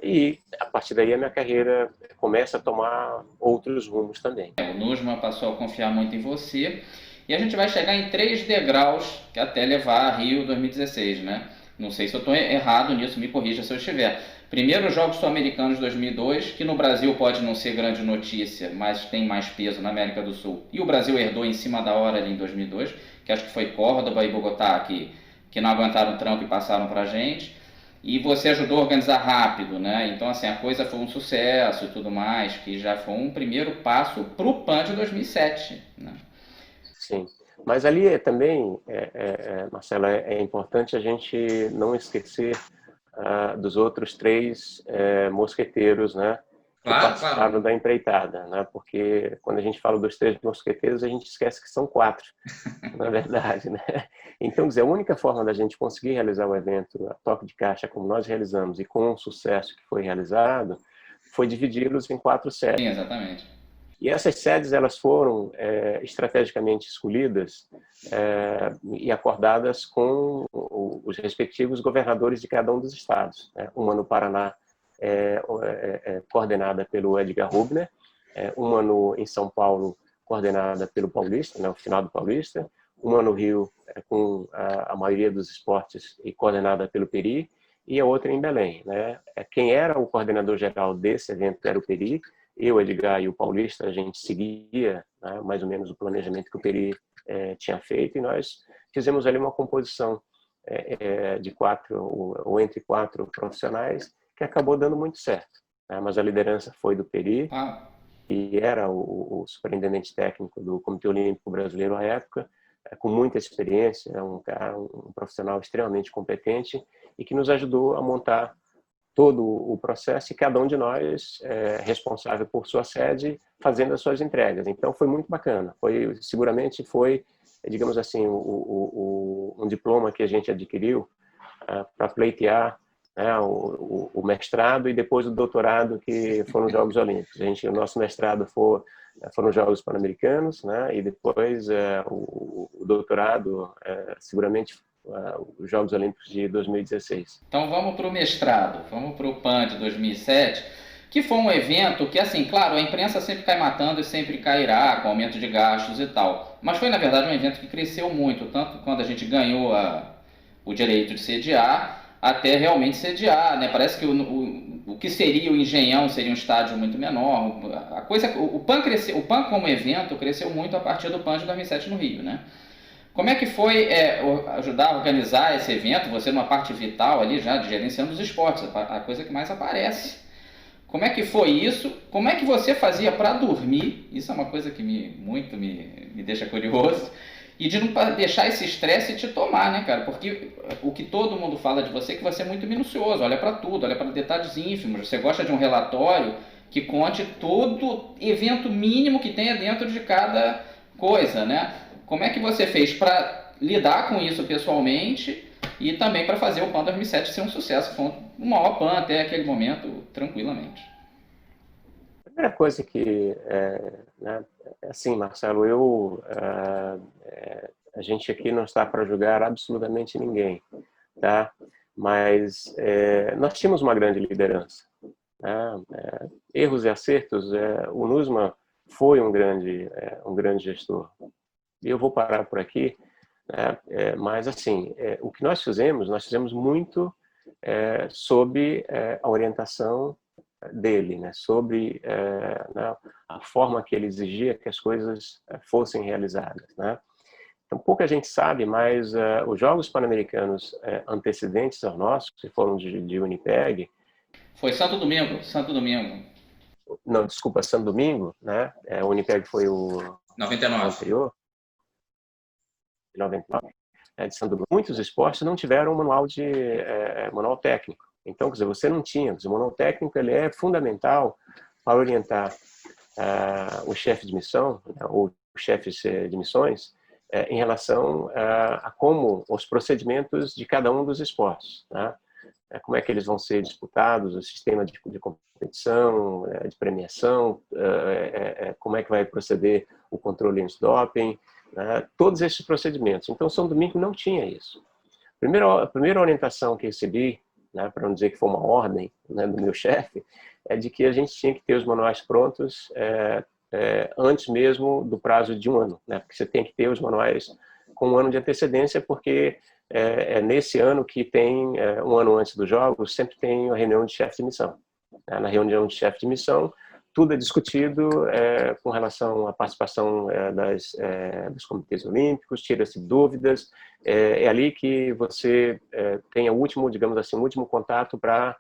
E a partir daí a minha carreira começa a tomar outros rumos também. O Nussmann passou a confiar muito em você e a gente vai chegar em 3 degraus que até levar a Rio 2016, né? Não sei se eu estou errado nisso, me corrija se eu estiver. Primeiro, os Jogos Sul-Americanos de 2002, que no Brasil pode não ser grande notícia, mas tem mais peso na América do Sul. E o Brasil herdou em cima da hora ali em 2002, que acho que foi Córdoba e Bogotá, que não aguentaram o tranco e passaram pra gente. E você ajudou a organizar rápido, né? Então, assim, a coisa foi um sucesso e tudo mais, que já foi um primeiro passo pro PAN de 2007, né? Sim. Mas ali também, Marcelo, é importante a gente não esquecer dos outros 3 mosqueteiros, né, que participaram da empreitada, né? Porque quando a gente fala dos 3 mosqueteiros, a gente esquece que são 4, na verdade, né? Então, quer dizer, a única forma da gente conseguir realizar o evento a toque de caixa como nós realizamos e com o sucesso que foi realizado, foi dividi-los em 4 sedes. Sim, exatamente. E essas sedes elas foram estrategicamente escolhidas e acordadas com os respectivos governadores de cada um dos estados. Uma no Paraná coordenada pelo Edgar Rubner, uma em São Paulo coordenada pelo Paulista, né, o finado Paulista, uma no Rio com a maioria dos esportes e coordenada pelo Peri, e a outra em Belém, né? Quem era o coordenador geral desse evento era o Peri. Eu, Edgar e o Paulista, a gente seguia, né, mais ou menos o planejamento que o Peri tinha feito, e nós fizemos ali uma composição de 4 ou entre 4 profissionais que acabou dando muito certo, né? Mas a liderança foi do Peri, Ah, que era o superintendente técnico do Comitê Olímpico Brasileiro à época, com muita experiência, um profissional extremamente competente e que nos ajudou a montar todo o processo, e cada um de nós responsável por sua sede, fazendo as suas entregas. Então foi muito bacana. Seguramente foi, digamos assim, um diploma que a gente adquiriu para pleitear, né, o mestrado e depois o doutorado, que foram os Jogos Olímpicos. O nosso mestrado foram os Jogos Pan-Americanos, né, e depois o doutorado seguramente os Jogos Olímpicos de 2016. então vamos para o mestrado, vamos para o PAN de 2007, que foi um evento que, assim, claro, a imprensa sempre cai matando e sempre cairá com aumento de gastos e tal, mas foi, na verdade, um evento que cresceu muito, tanto quando a gente ganhou o direito de sediar, até realmente sediar, né? Parece que o que seria o Engenhão seria um estádio muito menor. A coisa, o PAN cresceu, o PAN como evento cresceu muito a partir do PAN de 2007 no Rio, né? Como é que foi ajudar a organizar esse evento? Você numa parte vital ali já de gerenciando os esportes, a coisa que mais aparece. Como é que foi isso? Como é que você fazia para dormir? Isso é uma coisa que me deixa curioso. E de não deixar esse estresse te tomar, né, cara? Porque o que todo mundo fala de você é que você é muito minucioso, olha para tudo, olha para detalhes ínfimos. Você gosta de um relatório que conte todo evento mínimo que tenha dentro de cada coisa, né? Como é que você fez para lidar com isso pessoalmente e também para fazer o PAN 2007 ser um sucesso? Foi o maior PAN até aquele momento, tranquilamente. A primeira coisa que, né, assim, Marcelo, a gente aqui não está para julgar absolutamente ninguém, tá? Mas nós tínhamos uma grande liderança, né? Erros e acertos, o Nusma foi um grande gestor. E eu vou parar por aqui, né? Mas assim, o que nós fizemos muito sob a orientação dele, né? Sobre né, a forma que ele exigia que as coisas fossem realizadas, né? Então, pouca gente sabe, mas os Jogos Pan-Americanos antecedentes ao nosso, que foram de Winnipeg... Foi Santo Domingo, Santo Domingo. Não, desculpa, Santo Domingo, né? O Winnipeg foi o 99. anterior, de 99, de Santo Domingo. Muitos esportes não tiveram um manual técnico. Então, quer dizer, você não tinha. O manual técnico ele é fundamental para orientar o chefe de missão, né, ou chefes de missões, em relação a como os procedimentos de cada um dos esportes, né? Como é que eles vão ser disputados, o sistema de competição, de premiação, como é que vai proceder o controle antidoping, né? Todos esses procedimentos. Então, São Domingo não tinha isso. A primeira orientação que recebi, né, para não dizer que foi uma ordem, né, do meu chefe, é de que a gente tinha que ter os manuais prontos antes mesmo do prazo de 1 ano, né? Porque você tem que ter os manuais com 1 ano de antecedência, porque nesse ano que tem 1 ano antes dos jogos, sempre tem a reunião de chefe de missão. Na reunião de chefe de missão, tudo é discutido com relação à participação dos comitês olímpicos, tira-se dúvidas, é ali que você tem o último, digamos assim, o último contato para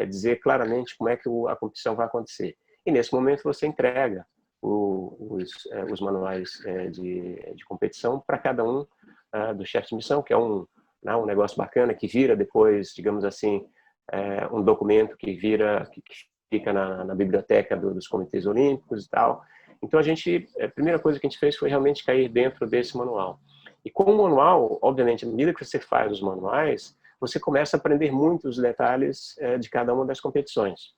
dizer claramente como é que a competição vai acontecer. E nesse momento você entrega os manuais de competição para cada um do chefe de missão, que é um negócio bacana que vira depois, digamos assim, um documento que fica na biblioteca dos comitês olímpicos e tal. Então a primeira coisa que a gente fez foi realmente cair dentro desse manual. E com o manual, obviamente, à medida que você faz os manuais, você começa a aprender muitos detalhes de cada uma das competições.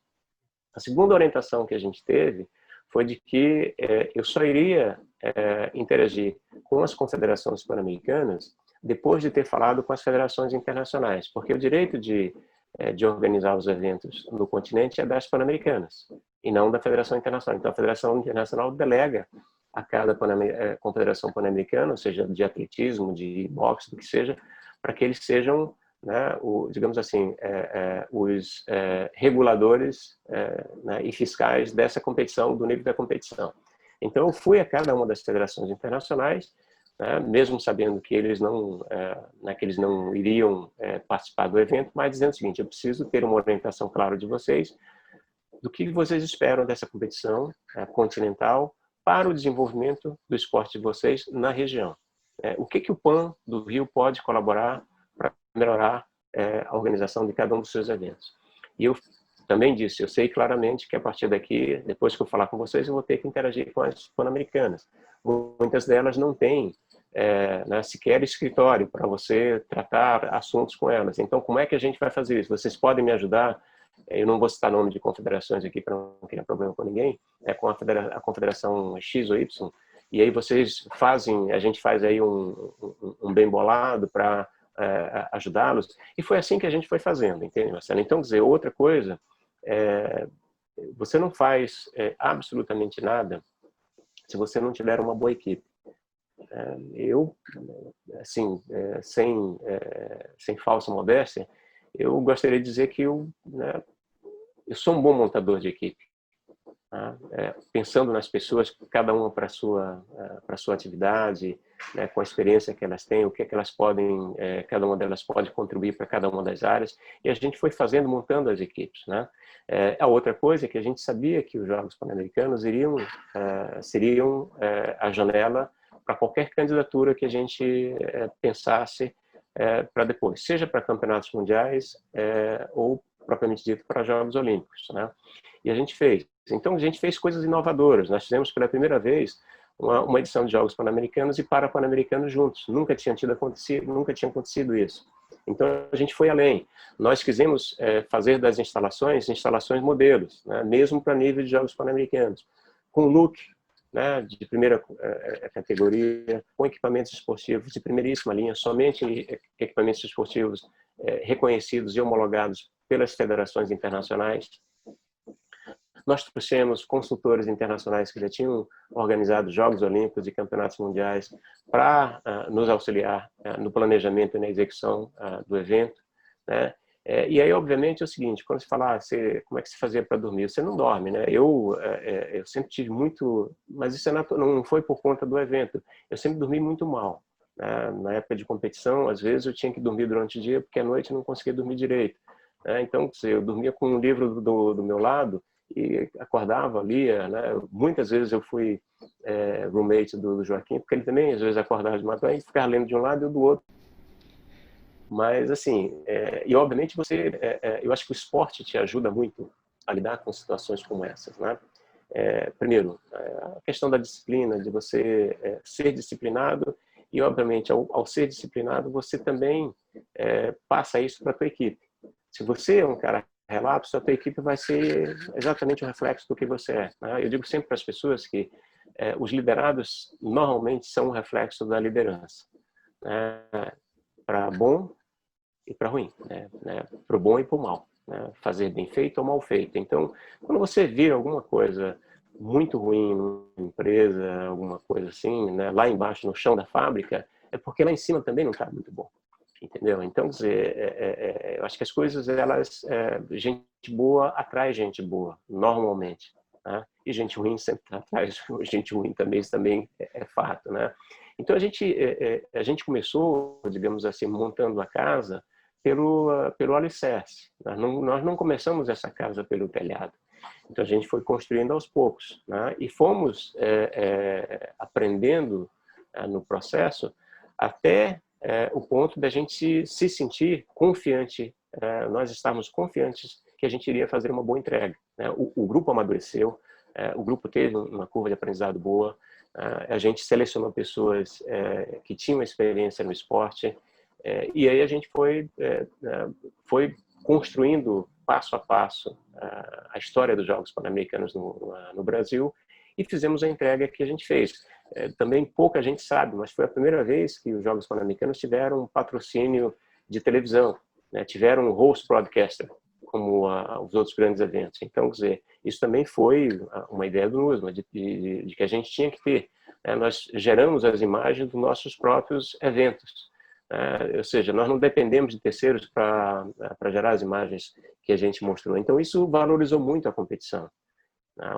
A segunda orientação que a gente teve foi de que eu só iria interagir com as confederações pan-americanas depois de ter falado com as federações internacionais, porque o direito de organizar os eventos no continente é das pan-americanas e não da Federação Internacional. Então, a Federação Internacional delega a cada confederação pan-americana, ou seja, de atletismo, de boxe, do que seja, para que eles sejam, né, digamos assim, os reguladores né, e fiscais dessa competição, do nível da competição. Então, eu fui a cada uma das federações internacionais né, mesmo sabendo que eles não iriam participar do evento, mas dizendo o seguinte: eu preciso ter uma orientação clara de vocês, do que vocês esperam dessa competição continental para o desenvolvimento do esporte de vocês na região. O que o PAN do Rio pode colaborar para melhorar a organização de cada um dos seus eventos. E eu também disse, eu sei claramente que a partir daqui, depois que eu falar com vocês, eu vou ter que interagir com as pan-americanas. Muitas delas não têm sequer escritório para você tratar assuntos com elas. Então, como é que a gente vai fazer isso? Vocês podem me ajudar? Eu não vou citar nome de confederações aqui para não criar problema com ninguém, com a confederação X ou Y, e aí vocês fazem, a gente faz aí um bem bolado para ajudá-los, e foi assim que a gente foi fazendo, entende, Marcelo? Então, dizer, outra coisa, você não faz absolutamente nada se você não tiver uma boa equipe. Eu, assim, sem falsa modéstia, eu gostaria de dizer que eu sou um bom montador de equipe, pensando nas pessoas, cada uma para sua atividade, com a experiência que elas têm, o que elas podem, cada uma delas pode contribuir para cada uma das áreas, e a gente foi montando as equipes, né? A outra coisa é que a gente sabia que os Jogos Pan-Americanos seriam a janela para qualquer candidatura que a gente pensasse para depois, seja para campeonatos mundiais ou propriamente dito para Jogos Olímpicos, né? E a gente fez. Então a gente fez coisas inovadoras. Nós fizemos pela primeira vez uma edição de Jogos Pan-Americanos e Para-Pan-Americanos juntos. Nunca tinha acontecido isso. Então a gente foi além. Nós quisemos fazer das instalações modelos, né? Mesmo para nível de Jogos Pan-Americanos, com look, né, de primeira categoria, com equipamentos esportivos de primeiríssima linha, somente equipamentos esportivos reconhecidos e homologados pelas federações internacionais. Nós trouxemos consultores internacionais que já tinham organizado Jogos Olímpicos e Campeonatos Mundiais para nos auxiliar no planejamento e na execução do evento, né? E aí, obviamente, é o seguinte, quando se fala como é que se fazia para dormir, você não dorme, né? Eu sempre tive muito, mas isso não foi por conta do evento, eu sempre dormi muito mal, né? Na época de competição, às vezes eu tinha que dormir durante o dia, porque à noite eu não conseguia dormir direito, né? Então, eu dormia com um livro do meu lado e acordava, lia, né? Muitas vezes eu fui roommate do Joaquim, porque ele também às vezes acordava de madrugada e ficava lendo de um lado e do outro. Mas, assim, e obviamente eu acho que o esporte te ajuda muito a lidar com situações como essas, né? Primeiro, a questão da disciplina, de você ser disciplinado e, obviamente, ao ser disciplinado, você também passa isso para a tua equipe. Se você é um cara relapso, a tua equipe vai ser exatamente o reflexo do que você é, né? Eu digo sempre para as pessoas que os liderados normalmente são um reflexo da liderança, né? Para bom e para ruim, né? Para o bom e para o mal, né? Fazer bem feito ou mal feito. Então, quando você vira alguma coisa muito ruim numa empresa, alguma coisa assim, né, lá embaixo no chão da fábrica, é porque lá em cima também não está muito bom, entendeu? Então, quer dizer, eu acho que as coisas, gente boa atrai gente boa, normalmente, né? E gente ruim sempre atrai gente ruim também, isso também é fato, né? Então, a gente começou, digamos assim, montando a casa pelo alicerce. Nós não começamos essa casa pelo telhado. Então, a gente foi construindo aos poucos, né? E fomos aprendendo no processo até o ponto da gente se sentir confiante, nós estávamos confiantes que a gente iria fazer uma boa entrega, né? O grupo amadureceu, o grupo teve uma curva de aprendizado boa, a gente selecionou pessoas que tinham experiência no esporte, e aí a gente foi construindo passo a passo a história dos Jogos Pan-Americanos no Brasil e fizemos a entrega que a gente fez. Também pouca gente sabe, mas foi a primeira vez que os Jogos Pan-Americanos tiveram um patrocínio de televisão, né? Tiveram um host broadcaster, como os outros grandes eventos. Então, quer dizer, isso também foi uma ideia do NUSMA, de que a gente tinha que ter, né? Nós geramos as imagens dos nossos próprios eventos. Ou seja, nós não dependemos de terceiros para gerar as imagens que a gente mostrou. Então, isso valorizou muito a competição.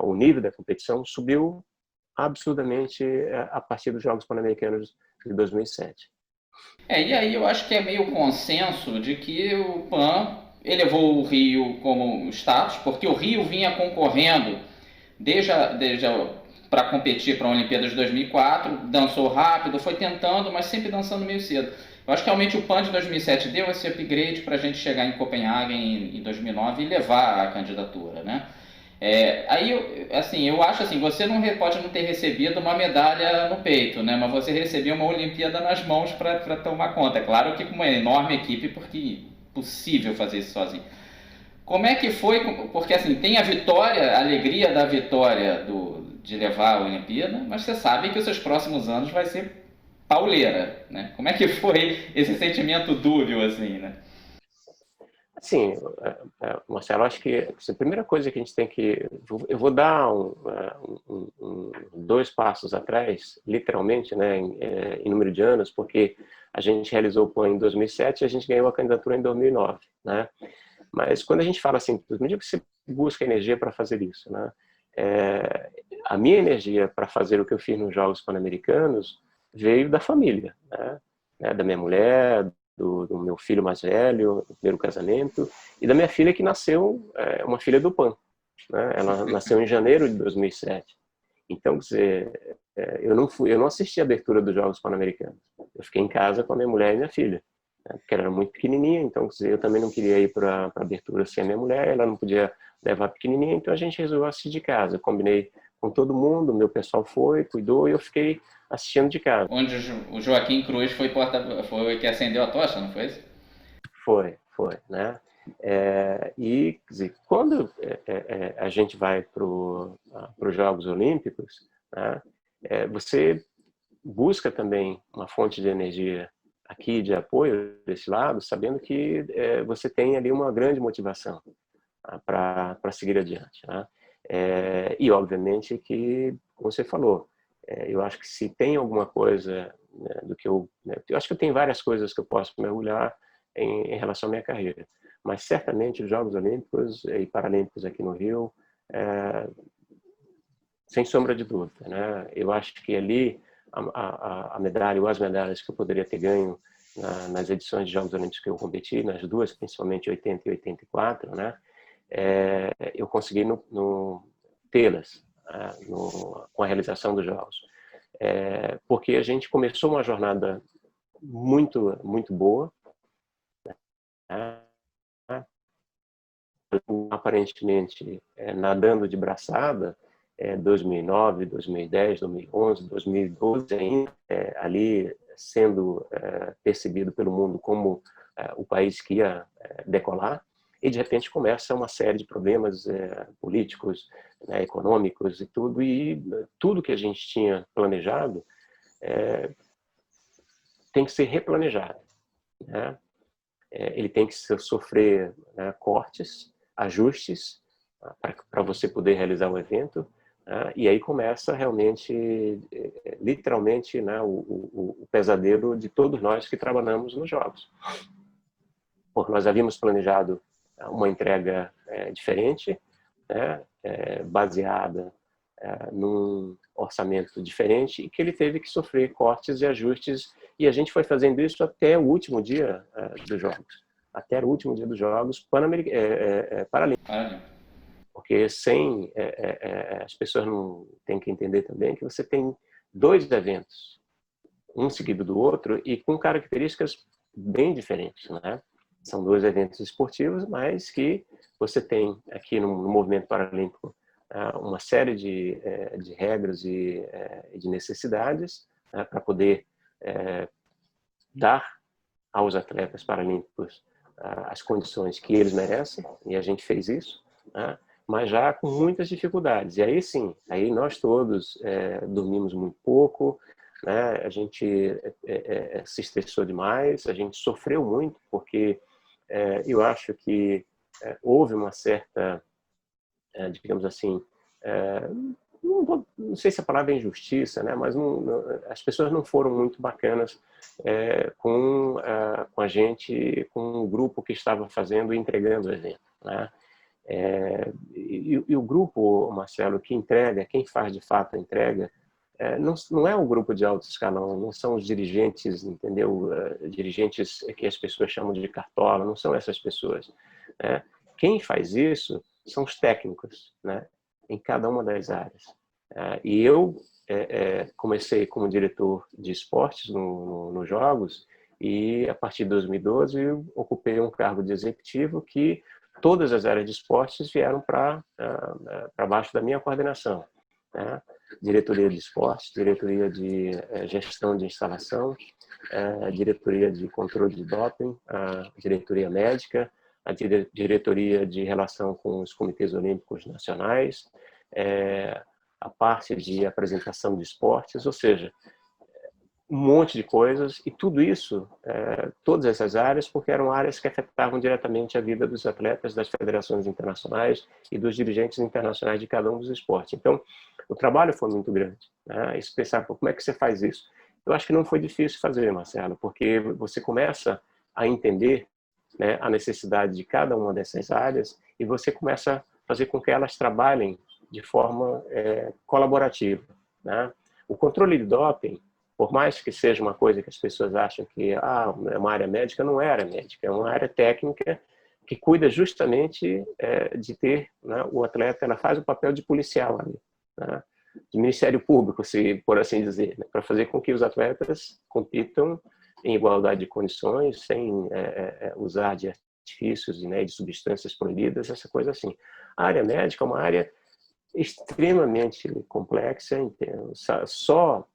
O nível da competição subiu absurdamente a partir dos Jogos Pan-Americanos de 2007. E aí eu acho que é meio consenso de que o PAN elevou o Rio como status, porque o Rio vinha concorrendo desde para competir para a Olimpíada de 2004, dançou rápido, foi tentando, mas sempre dançando meio cedo. Eu acho que realmente o PAN de 2007 deu esse upgrade para a gente chegar em Copenhague em 2009 e levar a candidatura, né? Eu acho assim, você não pode não ter recebido uma medalha no peito, né? Mas você recebeu uma Olimpíada nas mãos para tomar conta. É claro que com uma enorme equipe, porque é possível fazer isso sozinho. Como é que foi? Porque assim, tem a vitória, a alegria da vitória de levar a Olimpíada, mas você sabe que os seus próximos anos vai ser pauleira, né? Como é que foi esse sentimento dúbio, assim, né? Sim, Marcelo, acho que a primeira coisa que a gente tem que... Eu vou dar dois passos atrás, literalmente, né, em número de anos, porque a gente realizou o PAN em 2007 e a gente ganhou a candidatura em 2009, né? Mas quando a gente fala assim, no dia que você busca energia para fazer isso, né? A minha energia para fazer o que eu fiz nos Jogos Pan-Americanos veio da família, né? Da minha mulher, do meu filho mais velho, do primeiro casamento, e da minha filha que nasceu, uma filha do PAN, né? Ela nasceu em janeiro de 2007. Então, quer dizer, eu não assisti a abertura dos Jogos Pan-Americanos. Eu fiquei em casa com a minha mulher e minha filha, né? Porque ela era muito pequenininha, então, quer dizer, eu também não queria ir para a abertura sem a minha mulher, ela não podia levar a pequenininha, então a gente resolveu assistir de casa. Eu combinei com todo mundo, meu pessoal foi, cuidou, e eu fiquei assistindo de casa. Onde o Joaquim Cruz foi que acendeu a tocha, não foi isso? Foi, né? E, quer dizer, quando a gente vai para os Jogos Olímpicos, né, você busca também uma fonte de energia aqui de apoio desse lado, sabendo que você tem ali uma grande motivação para seguir adiante, né? E obviamente que, como você falou, eu acho que se tem alguma coisa, né, eu acho que eu tenho várias coisas que eu posso mergulhar em relação à minha carreira, mas certamente os Jogos Olímpicos e Paralímpicos aqui no Rio, sem sombra de dúvida, né? Eu acho que ali a medalha ou as medalhas que eu poderia ter ganho nas edições de Jogos Olímpicos que eu competi, nas duas, principalmente 80 e 84, né? Eu consegui tê-las com a realização dos Jogos. Porque a gente começou uma jornada muito, muito boa, né? Aparentemente nadando de braçada, 2009, 2010, 2011, 2012 ainda, ali sendo percebido pelo mundo como o país que ia decolar, e de repente começa uma série de problemas políticos, né, econômicos e tudo que a gente tinha planejado tem que ser replanejado, né? Ele tem que sofrer, né, cortes, ajustes para você poder realizar o evento, né? E aí começa realmente, literalmente, né, o pesadelo de todos nós que trabalhamos nos jogos. Porque nós havíamos planejado uma entrega diferente, né, baseada num orçamento diferente, e que ele teve que sofrer cortes e ajustes, e a gente foi fazendo isso até o último dia dos Jogos. Até o último dia dos Jogos Paralímpicos. Porque as pessoas não têm que entender também que você tem dois eventos, um seguido do outro, e com características bem diferentes, né? São dois eventos esportivos, mas que você tem aqui no movimento paralímpico uma série de regras e de necessidades para poder dar aos atletas paralímpicos as condições que eles merecem, e a gente fez isso, né? Mas já com muitas dificuldades. E aí sim, aí nós todos dormimos muito pouco, né? A gente se estressou demais, a gente sofreu muito, porque eu acho que houve uma certa, digamos assim, não sei se a palavra é injustiça, né? Mas as pessoas não foram muito bacanas com a gente, com o grupo que estava fazendo e entregando o evento, né? E o grupo, Marcelo, que entrega, quem faz de fato a entrega, não é um grupo de alto escalão, não são os dirigentes, entendeu? Dirigentes que as pessoas chamam de cartola, não são essas pessoas, né? Quem faz isso são os técnicos, né? Em cada uma das áreas. E eu comecei como diretor de esportes nos Jogos e, a partir de 2012, eu ocupei um cargo de executivo que todas as áreas de esportes vieram para baixo da minha coordenação, né? Diretoria de esportes, diretoria de gestão de instalação, diretoria de controle de doping, a diretoria médica, a diretoria de relação com os comitês olímpicos nacionais, a parte de apresentação de esportes, ou seja, um monte de coisas, e tudo isso, todas essas áreas, porque eram áreas que afetavam diretamente a vida dos atletas, das federações internacionais e dos dirigentes internacionais de cada um dos esportes. Então, o trabalho foi muito grande, né? E se pensar, como é que você faz isso? Eu acho que não foi difícil fazer, Marcelo, porque você começa a entender, né, a necessidade de cada uma dessas áreas e você começa a fazer com que elas trabalhem de forma colaborativa, né? O controle de doping, por mais que seja uma coisa que as pessoas acham que é uma área médica, não é área médica, é uma área técnica que cuida justamente de ter, né, o atleta, ela faz o papel de policial ali, né, de Ministério Público, se por assim dizer, né, para fazer com que os atletas compitam em igualdade de condições, sem usar de artifícios, né, de substâncias proibidas, essa coisa assim. A área médica é uma área extremamente complexa, só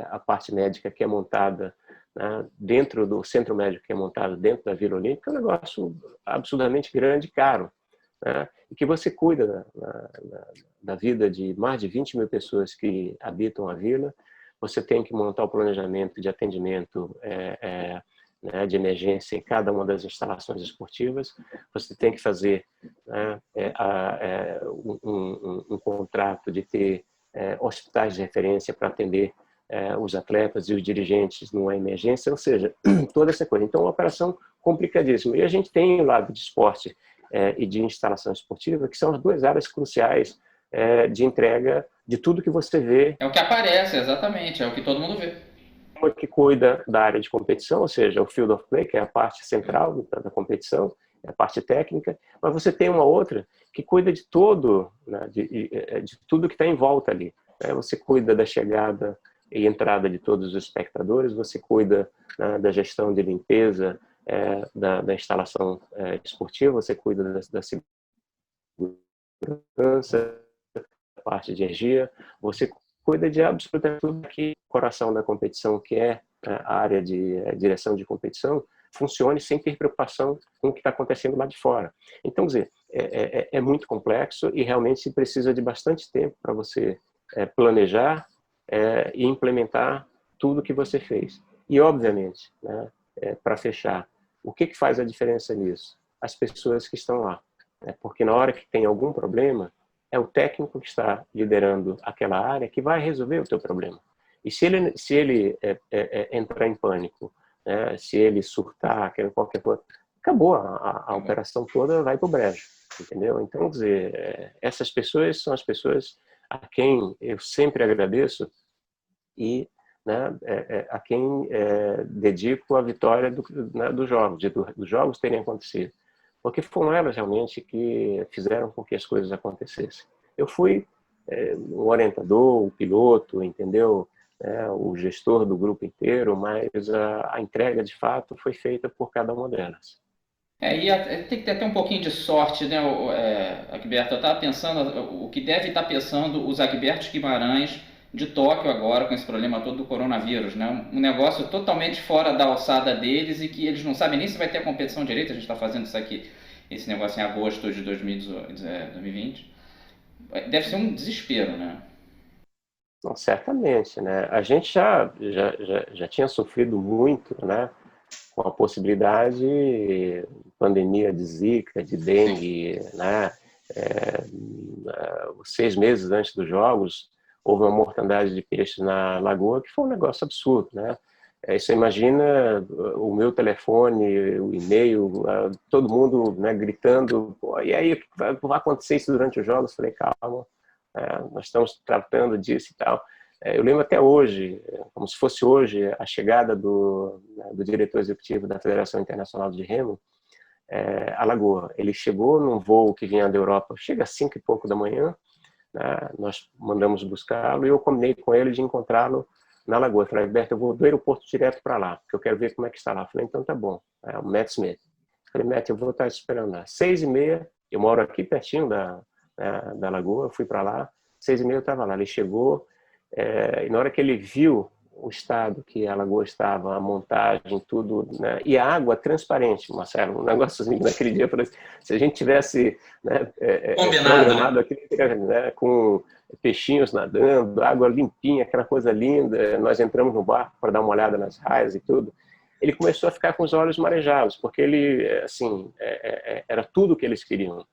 a parte médica que é montada, né, dentro do centro médico que é montado dentro da Vila Olímpica é um negócio absurdamente grande e caro, né, e que você cuida da vida de mais de 20 mil pessoas que habitam a vila. Você tem que montar o planejamento de atendimento né, de emergência em cada uma das instalações esportivas. Você tem que fazer, né, um contrato de ter hospitais de referência para atender os atletas e os dirigentes numa emergência, ou seja, toda essa coisa. Então, é uma operação complicadíssima. E a gente tem o lado de esporte e de instalação esportiva, que são as duas áreas cruciais de entrega de tudo que você vê. É o que aparece, exatamente, é o que todo mundo vê. Uma que cuida da área de competição, ou seja, o field of play, que é a parte central da competição, a parte técnica, mas você tem uma outra que cuida de todo, né, de tudo que está em volta ali. Né? Você cuida da chegada e entrada de todos os espectadores, você cuida, né, da gestão de limpeza da instalação esportiva, você cuida da segurança, da parte de energia, você cuida de absolutamente tudo que o coração da competição, que é a área de direção de competição, funcione sem ter preocupação com o que está acontecendo lá de fora. Então, quer dizer, é muito complexo e realmente se precisa de bastante tempo para você planejar e implementar tudo que você fez. E, obviamente, né, para fechar, o que faz a diferença nisso? As pessoas que estão lá. Porque na hora que tem algum problema, é o técnico que está liderando aquela área que vai resolver o teu problema. E se ele entrar em pânico, né, se ele surtar, qualquer coisa, acabou, a operação toda vai para o brejo, entendeu? Então, quer dizer, essas pessoas são as pessoas a quem eu sempre agradeço e, né, a quem dedico a vitória dos jogos, dos jogos terem acontecido. Porque foram elas realmente que fizeram com que as coisas acontecessem. Eu fui o orientador, o piloto, entendeu? O gestor do grupo inteiro, mas a entrega de fato foi feita por cada uma delas. Tem que ter até um pouquinho de sorte, né, Agberto? Eu estava pensando, o que deve estar pensando os Agbertos Guimarães de Tóquio agora, com esse problema todo do coronavírus, né? Um negócio totalmente fora da alçada deles e que eles não sabem nem se vai ter a competição direito. A gente está fazendo isso aqui, esse negócio em agosto de 2020. Deve ser um desespero, né? Não, certamente, né? A gente já tinha sofrido muito, né, com a possibilidade de pandemia de Zika, de dengue, né? 6 meses antes dos jogos, houve uma mortandade de peixes na lagoa que foi um negócio absurdo, né? Você imagina o meu telefone, o e-mail, todo mundo, né, gritando, e aí vai acontecer isso durante os jogos? Falei, calma, Nós estamos tratando disso e tal. Eu lembro até hoje, como se fosse hoje, a chegada do diretor executivo da Federação Internacional de Remo, a Lagoa. Ele chegou num voo que vinha da Europa, chega às 5 e pouco da manhã, né? Nós mandamos buscá-lo e eu combinei com ele de encontrá-lo na Lagoa. Eu falei, Alberto, eu vou do aeroporto direto para lá, porque eu quero ver como é que está lá. Eu falei, então tá bom. O Matt Smith. Eu falei, Matt, eu vou estar esperando lá. 6h30, eu moro aqui pertinho da Lagoa, eu fui para lá, 6h30 eu estava lá. Ele chegou, e na hora que ele viu o estado que a Lagoa estava, a montagem, tudo, né? E a água transparente, Marcelo, um negócio assim, naquele dia, eu falei, se a gente tivesse, né, programado, né? Aqui, né, com peixinhos nadando, água limpinha, aquela coisa linda, nós entramos no barco para dar uma olhada nas raias e tudo, ele começou a ficar com os olhos marejados, porque ele, assim, era tudo o que eles queriam.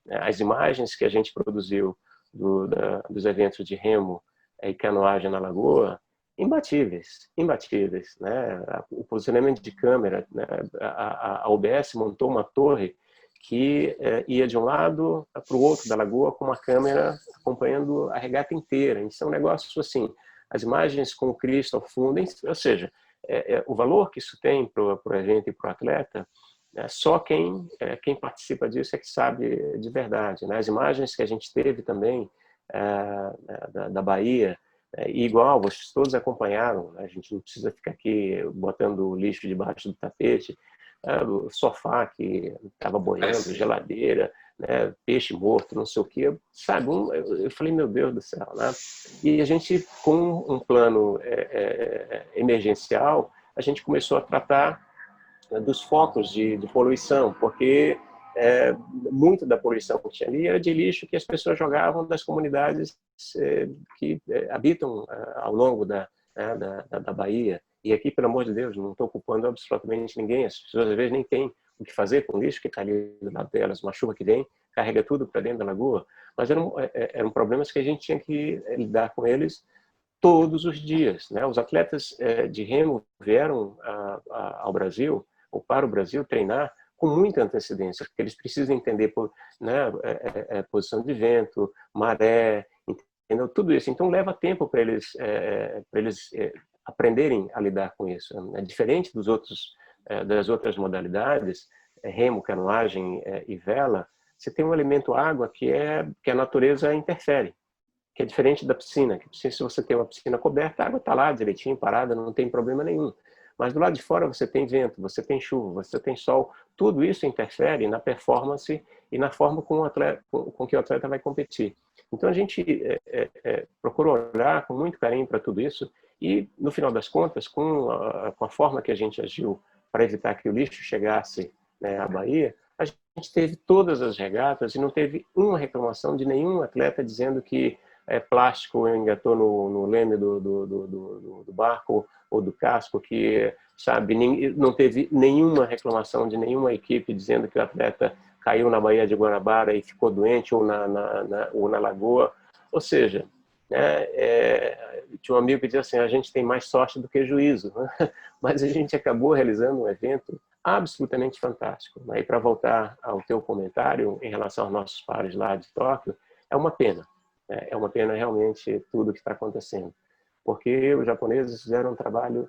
As imagens que a gente produziu dos eventos de remo e canoagem na Lagoa, imbatíveis, imbatíveis, né? O posicionamento de câmera, né? A OBS montou uma torre que ia de um lado para o outro da lagoa com uma câmera acompanhando a regata inteira. Isso é um negócio assim, as imagens com o Cristo ao fundo, ou seja, o valor que isso tem para o evento e para o atleta, só quem participa disso é que sabe de verdade, né? As imagens que a gente teve também da Bahia, e igual, vocês todos acompanharam, né? A gente não precisa ficar aqui botando lixo debaixo do tapete, o sofá que estava boiando, geladeira, né? Peixe morto, não sei o quê, sabe? Eu falei, meu Deus do céu, né? E a gente, com um plano emergencial, a gente começou a tratar dos focos de poluição, porque muito da poluição que tinha ali era de lixo que as pessoas jogavam das comunidades que habitam ao longo da Bahia. E aqui, pelo amor de Deus, não estou culpando absolutamente ninguém. As pessoas, às vezes, nem têm o que fazer com o lixo que está ali do lado delas. Uma chuva que vem, carrega tudo para dentro da lagoa. Mas eram problemas que a gente tinha que lidar com eles todos os dias, né? Os atletas de remo vieram ao Brasil, ou para o Brasil, treinar com muita antecedência, porque eles precisam entender, né, posição de vento, maré, entendeu? Tudo isso. Então leva tempo para eles aprenderem a lidar com isso. É diferente das outras modalidades, remo, canoagem e vela. Você tem um elemento água que a natureza interfere, que é diferente da piscina. Que se você tem uma piscina coberta, a água está lá direitinho, parada, não tem problema nenhum. Mas do lado de fora você tem vento, você tem chuva, você tem sol. Tudo isso interfere na performance e na forma com que o atleta vai competir. Então a gente procurou olhar com muito carinho para tudo isso e, no final das contas, com a forma que a gente agiu para evitar que o lixo chegasse, né, à Bahia, a gente teve todas as regatas e não teve uma reclamação de nenhum atleta dizendo que plástico engatou no leme do barco ou do casco, que, sabe, não teve nenhuma reclamação de nenhuma equipe dizendo que o atleta caiu na Baía de Guanabara e ficou doente ou na lagoa. Ou seja, né, tinha um amigo que dizia assim, a gente tem mais sorte do que juízo, né? Mas a gente acabou realizando um evento absolutamente fantástico, né? E para voltar ao teu comentário em relação aos nossos pares lá de Tóquio, é uma pena. É uma pena realmente tudo que está acontecendo, porque os japoneses fizeram um trabalho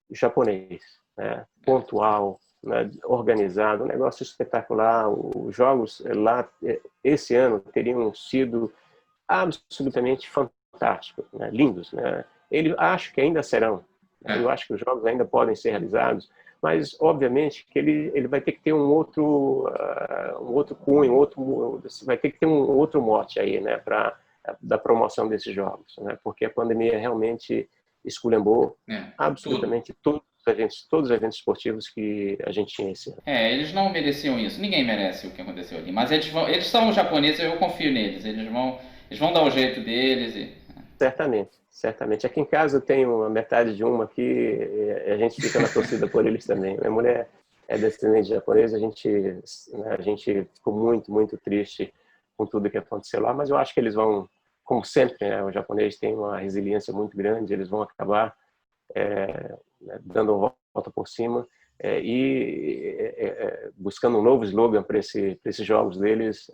japonês, né? Pontual, né? Organizado, um negócio espetacular. Os jogos lá esse ano teriam sido absolutamente fantásticos, né? Lindos, né? Acho que ainda serão, né? Eu acho que os jogos ainda podem ser realizados, mas obviamente que ele vai ter que ter um outro cunho, vai ter que ter um outro mote aí, né, para da promoção desses jogos, né? Porque a pandemia realmente esculhambou absolutamente todos os eventos esportivos que a gente tinha esse ano. Eles não mereciam isso. Ninguém merece o que aconteceu ali. Mas eles são os japoneses, eu confio neles. Eles vão dar o jeito deles. Certamente. Aqui em casa eu tenho a metade de uma aqui, e a gente fica na torcida por eles também. Minha mulher é descendente de japonês, a gente ficou muito, muito triste com tudo que aconteceu lá, mas eu acho que eles vão, como sempre, né, o japonês tem uma resiliência muito grande, eles vão acabar dando a volta por cima buscando um novo slogan para esses jogos deles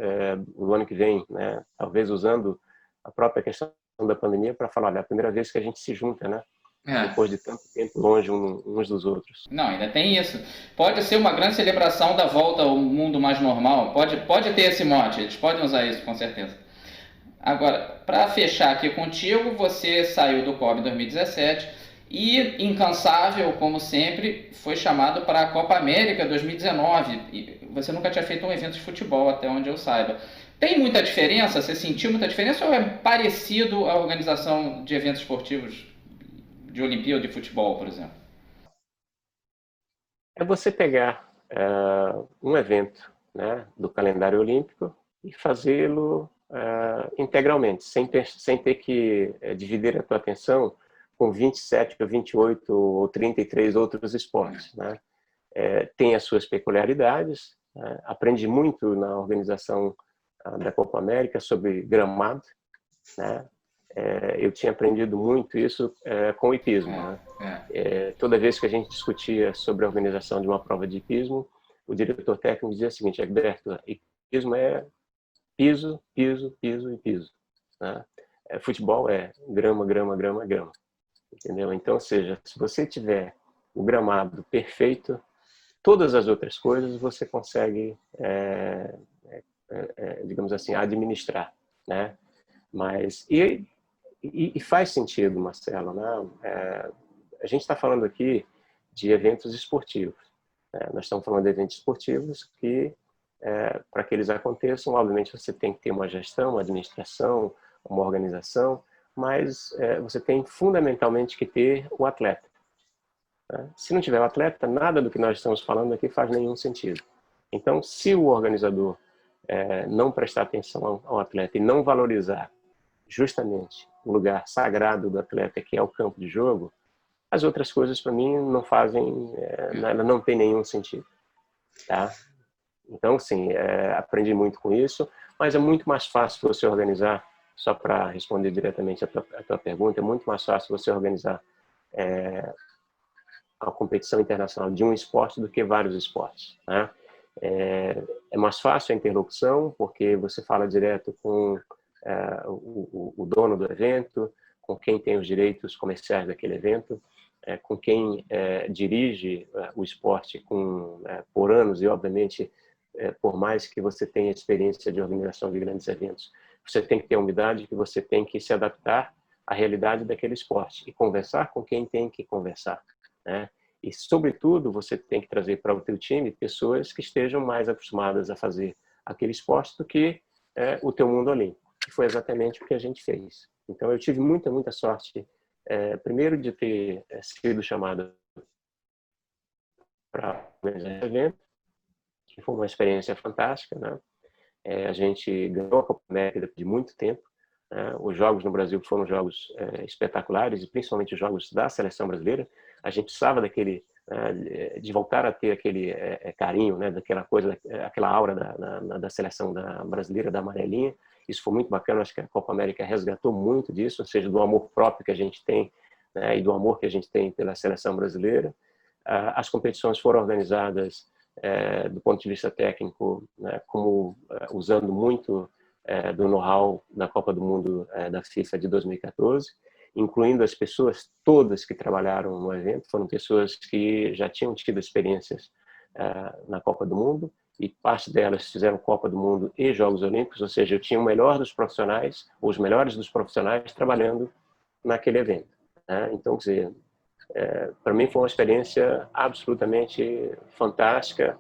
o ano que vem, né, talvez usando a própria questão da pandemia para falar, olha, é a primeira vez que a gente se junta, né? É. Depois de tanto tempo longe uns dos outros. Não, ainda tem isso. Pode ser uma grande celebração da volta ao mundo mais normal. Pode ter esse mote. Eles podem usar isso, com certeza. Agora, para fechar aqui contigo, você saiu do COB em 2017 e, incansável, como sempre, foi chamado para a Copa América 2019. E você nunca tinha feito um evento de futebol, até onde eu saiba. Tem muita diferença? Você sentiu muita diferença ou é parecido à organização de eventos esportivos de Olimpíada ou de futebol, por exemplo? É você pegar um evento, né, do calendário olímpico e fazê-lo integralmente, sem ter que dividir a tua atenção com 27 ou 28 ou 33 outros esportes, né? Tem as suas peculiaridades, né? Aprendi muito na organização da Copa América sobre gramado, né? Eu tinha aprendido muito isso com o hipismo, né? Toda vez que a gente discutia sobre a organização de uma prova de hipismo, o diretor técnico dizia o seguinte: Egberto, hipismo é piso, piso, piso e piso, né? Futebol é grama, grama, grama, grama, entendeu? Então, ou seja, se você tiver o gramado perfeito, todas as outras coisas você consegue, digamos assim, administrar, né? Mas e faz sentido, Marcelo, né? A gente está falando aqui de eventos esportivos, né? Nós estamos falando de eventos esportivos que, para que eles aconteçam, obviamente você tem que ter uma gestão, uma administração, uma organização, mas você tem fundamentalmente que ter o atleta, né? Se não tiver o atleta, nada do que nós estamos falando aqui faz nenhum sentido. Então, se o organizador não prestar atenção ao atleta e não valorizar justamente o lugar sagrado do atleta, que é o campo de jogo, as outras coisas para mim não fazem, não tem nenhum sentido, tá? Então, sim, aprendi muito com isso, mas é muito mais fácil você organizar, só para responder diretamente a tua pergunta, é muito mais fácil você organizar a competição internacional de um esporte do que vários esportes, né? É mais fácil a interlocução, porque você fala direto com o dono do evento, com quem tem os direitos comerciais daquele evento, com quem dirige o esporte por anos e, obviamente, por mais que você tenha experiência de organização de grandes eventos, você tem que ter umidade, que você tem que se adaptar à realidade daquele esporte e conversar com quem tem que conversar, né? E, sobretudo, você tem que trazer para o teu time pessoas que estejam mais acostumadas a fazer aquele esporte do que o teu mundo olímpico, que foi exatamente o que a gente fez. Então, eu tive muita, muita sorte, primeiro, de ter sido chamado para organizar o evento, que foi uma experiência fantástica, né? A gente ganhou a Copa América depois de muito tempo. Os jogos no Brasil foram jogos espetaculares, e principalmente os jogos da seleção brasileira. A gente precisava de voltar a ter aquele carinho, né, daquela coisa, aquela aura da seleção brasileira, da amarelinha. Isso foi muito bacana. Acho que a Copa América resgatou muito disso, ou seja, do amor próprio que a gente tem, né, e do amor que a gente tem pela seleção brasileira. As competições foram organizadas do ponto de vista técnico, né, usando muito do know-how da Copa do Mundo da FIFA de 2014, incluindo as pessoas todas que trabalharam no evento. Foram pessoas que já tinham tido experiências na Copa do Mundo, e parte delas fizeram Copa do Mundo e Jogos Olímpicos, ou seja, eu tinha o melhor dos profissionais, os melhores dos profissionais trabalhando naquele evento, né? Então, quer dizer, para mim foi uma experiência absolutamente fantástica.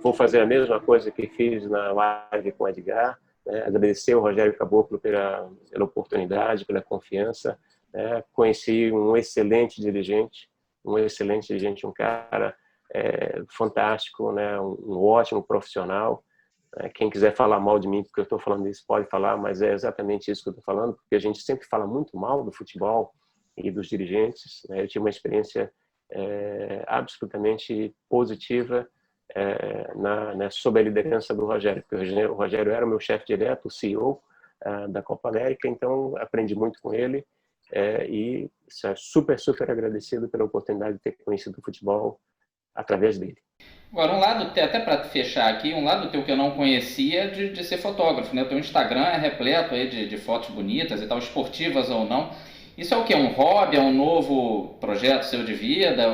Vou fazer a mesma coisa que fiz na live com o Edgar, né? Agradecer ao Rogério Caboclo pela oportunidade, pela confiança, né? Conheci um excelente dirigente, um cara fantástico, né? Um ótimo profissional. Quem quiser falar mal de mim porque eu estou falando isso, pode falar, mas é exatamente isso que eu estou falando, porque a gente sempre fala muito mal do futebol e dos dirigentes, né? Eu tive uma experiência absolutamente positiva sob a liderança do Rogério, porque o Rogério era o meu chefe direto, o CEO da Copa América, então aprendi muito com ele, e super, super agradecido pela oportunidade de ter conhecido o futebol através dele. Agora, um lado, até para fechar aqui, um lado teu que eu não conhecia de ser fotógrafo, né? O teu Instagram é repleto aí de fotos bonitas e tal, esportivas ou não. Isso é o que? É um hobby? É um novo projeto seu de vida?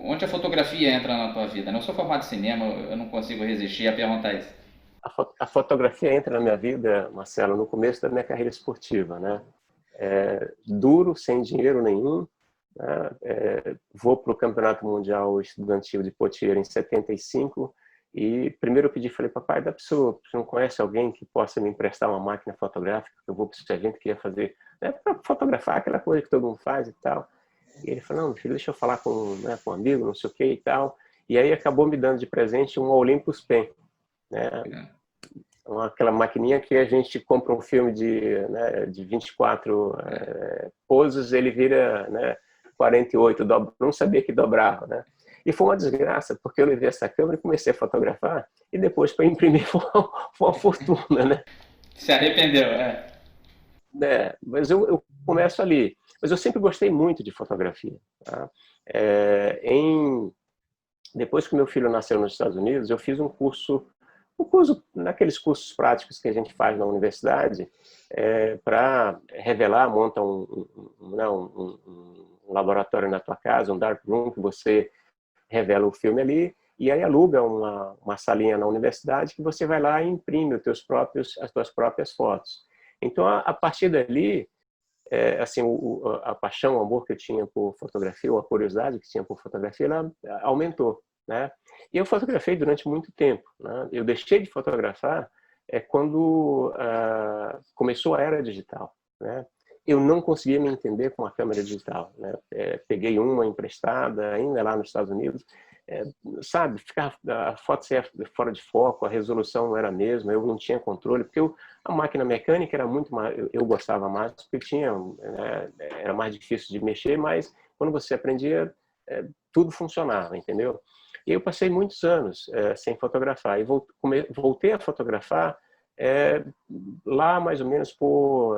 Onde a fotografia entra na tua vida? Eu sou formado em cinema, eu não consigo resistir a perguntar isso. A fotografia entra na minha vida, Marcelo, no começo da minha carreira esportiva, né? Duro, sem dinheiro nenhum, né? Vou para o Campeonato Mundial Estudantil de Poitiers em 75 e primeiro eu pedi, falei, papai, você não conhece alguém que possa me emprestar uma máquina fotográfica? Eu vou para esse evento que ia fazer, né, para fotografar aquela coisa que todo mundo faz e tal. E ele falou, não, filho, deixa eu falar com um amigo, não sei o que e tal. E aí acabou me dando de presente um Olympus Pen, né? Aquela maquininha que a gente compra um filme de 24 poses, ele vira, né, 48, não sabia que dobrava, né? E foi uma desgraça, porque eu levei essa câmera e comecei a fotografar, e depois para imprimir foi uma fortuna, né? Se arrependeu, Mas eu começo ali. Mas eu sempre gostei muito de fotografia. Tá? Depois que meu filho nasceu nos Estados Unidos, eu fiz um curso naqueles cursos práticos que a gente faz na universidade, para revelar, monta um laboratório na tua casa, um dark room, que você revela o filme ali, e aí aluga uma salinha na universidade que você vai lá e imprime as tuas próprias fotos. Então, a partir dali, assim, a paixão, o amor que eu tinha por fotografia, ou a curiosidade que tinha por fotografia, ela aumentou, né? E eu fotografei durante muito tempo, né? Eu deixei de fotografar quando começou a era digital, né? Eu não conseguia me entender com a câmera digital, né? Peguei uma emprestada, ainda lá nos Estados Unidos, sabe, a foto saía fora de foco, a resolução não era a mesma, eu não tinha controle, porque a máquina mecânica era muito mais, eu gostava mais, porque tinha, né, era mais difícil de mexer, mas quando você aprendia, tudo funcionava, entendeu? E eu passei muitos anos sem fotografar, e voltei a fotografar lá mais ou menos por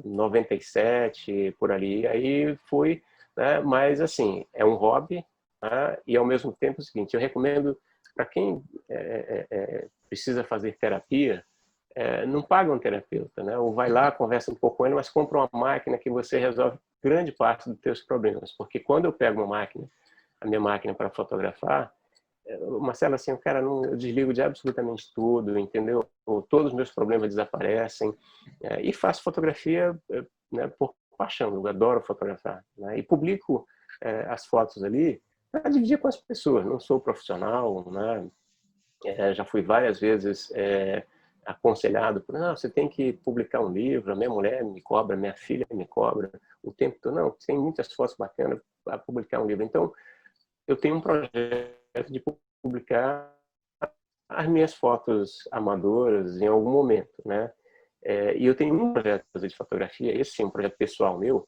97, por ali, aí fui, né, mas assim, é um hobby, né, e ao mesmo tempo é o seguinte, eu recomendo para quem precisa fazer terapia, não paga um terapeuta, né? Ou vai lá, conversa um pouco com ele, mas compra uma máquina que você resolve grande parte dos teus problemas. Porque quando eu pego a minha máquina para fotografar, Marcelo, assim, eu desligo de absolutamente tudo, entendeu? Todos os meus problemas desaparecem, e faço fotografia, né, por paixão, eu adoro fotografar, né? E publico as fotos ali para dividir com as pessoas. Não sou profissional, né? Já fui várias vezes aconselhado por, não, você tem que publicar um livro, a minha mulher me cobra, minha filha me cobra o tempo todo, não, tem muitas fotos bacanas para publicar um livro. Então, eu tenho um projeto de publicar as minhas fotos amadoras em algum momento, né? E eu tenho um projeto de fotografia, esse sim, um projeto pessoal meu,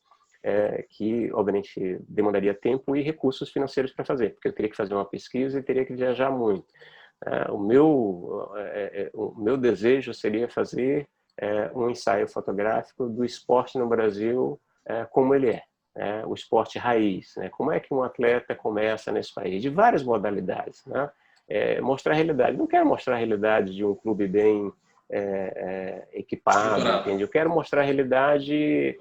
que obviamente demandaria tempo e recursos financeiros para fazer, porque eu teria que fazer uma pesquisa e teria que viajar muito. O meu desejo seria fazer um ensaio fotográfico do esporte no Brasil como ele é. O esporte raiz, né? Como é que um atleta começa nesse país, de várias modalidades, né? Mostrar a realidade. Não quero mostrar a realidade de um clube bem equipado, entende? Eu quero mostrar a realidade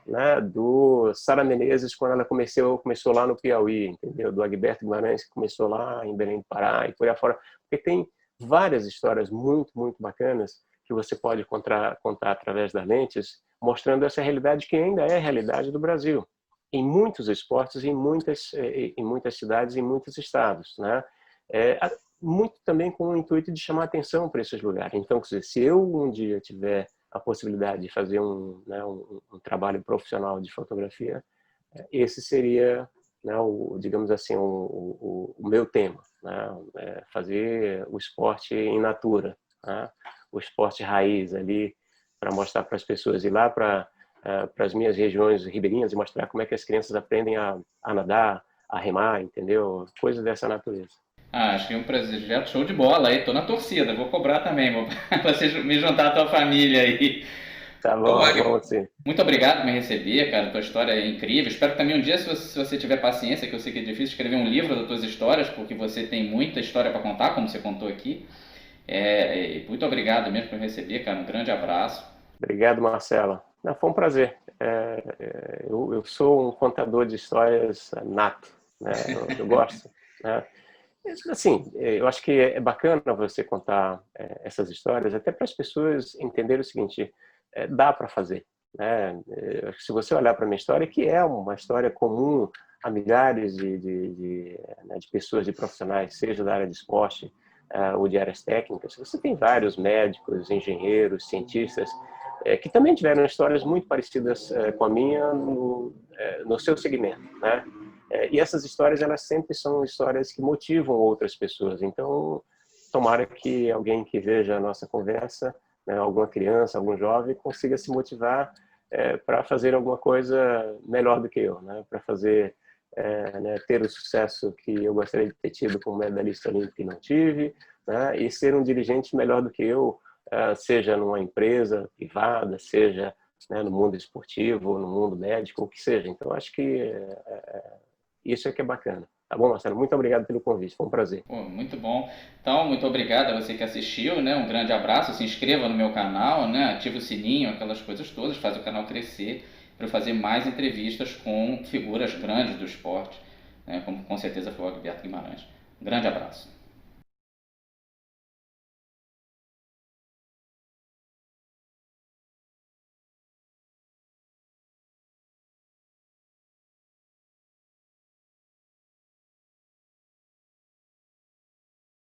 né, do Sara Menezes quando ela começou lá no Piauí, entendeu? Do Agberto Guimarães que começou lá em Belém do Pará e por aí afora, porque tem várias histórias muito, muito bacanas que você pode contar através das lentes, mostrando essa realidade que ainda é a realidade do Brasil, em muitos esportes, em muitas cidades, em muitos estados, né? Muito também com o intuito de chamar atenção para esses lugares. Então, se eu um dia tiver a possibilidade de fazer um trabalho profissional de fotografia, esse seria, né, digamos assim, o meu tema, né? Fazer o esporte in natura, né? O esporte raiz ali, para mostrar para as pessoas, ir lá para as minhas regiões ribeirinhas e mostrar como é que as crianças aprendem a nadar, a remar, entendeu? Coisas dessa natureza. Acho que é um projeto show de bola aí, tô na torcida, vou cobrar também, vou você me juntar à tua família aí. Tá Ô, bom, Wagner, vamos sim. muito obrigado por me receber, cara. Tua história é incrível. Espero que também um dia, se você tiver paciência, que eu sei que é difícil, escrever um livro das tuas histórias, porque você tem muita história para contar, como você contou aqui. Muito obrigado mesmo por me receber, cara. Um grande abraço. Obrigado, Marcela. Não, foi um prazer. Eu sou um contador de histórias nato, né? Eu gosto, né? Assim, eu acho que é bacana você contar essas histórias, até para as pessoas entenderem o seguinte: dá para fazer, né? Se você olhar para a minha história, que é uma história comum a milhares de pessoas, de profissionais, seja da área de esporte ou de áreas técnicas, você tem vários médicos, engenheiros, cientistas que também tiveram histórias muito parecidas com a minha no seu segmento, né? E essas histórias, elas sempre são histórias que motivam outras pessoas. Então, tomara que alguém que veja a nossa conversa, né, alguma criança, algum jovem, consiga se motivar para fazer alguma coisa melhor do que eu, né? Para fazer, né, ter o sucesso que eu gostaria de ter tido como medalhista olímpico e não tive, né? E ser um dirigente melhor do que eu, seja numa empresa privada, seja, né, no mundo esportivo, no mundo médico, o que seja. Então, acho que isso é que é bacana. Tá bom, Marcelo? Muito obrigado pelo convite. Foi um prazer. Pô, muito bom. Então, muito obrigado a você que assistiu, né? Um grande abraço. Se inscreva no meu canal, né? Ative o sininho, aquelas coisas todas, faz o canal crescer para eu fazer mais entrevistas com figuras grandes do esporte, né? Como com certeza foi o Alberto Guimarães. Um grande abraço.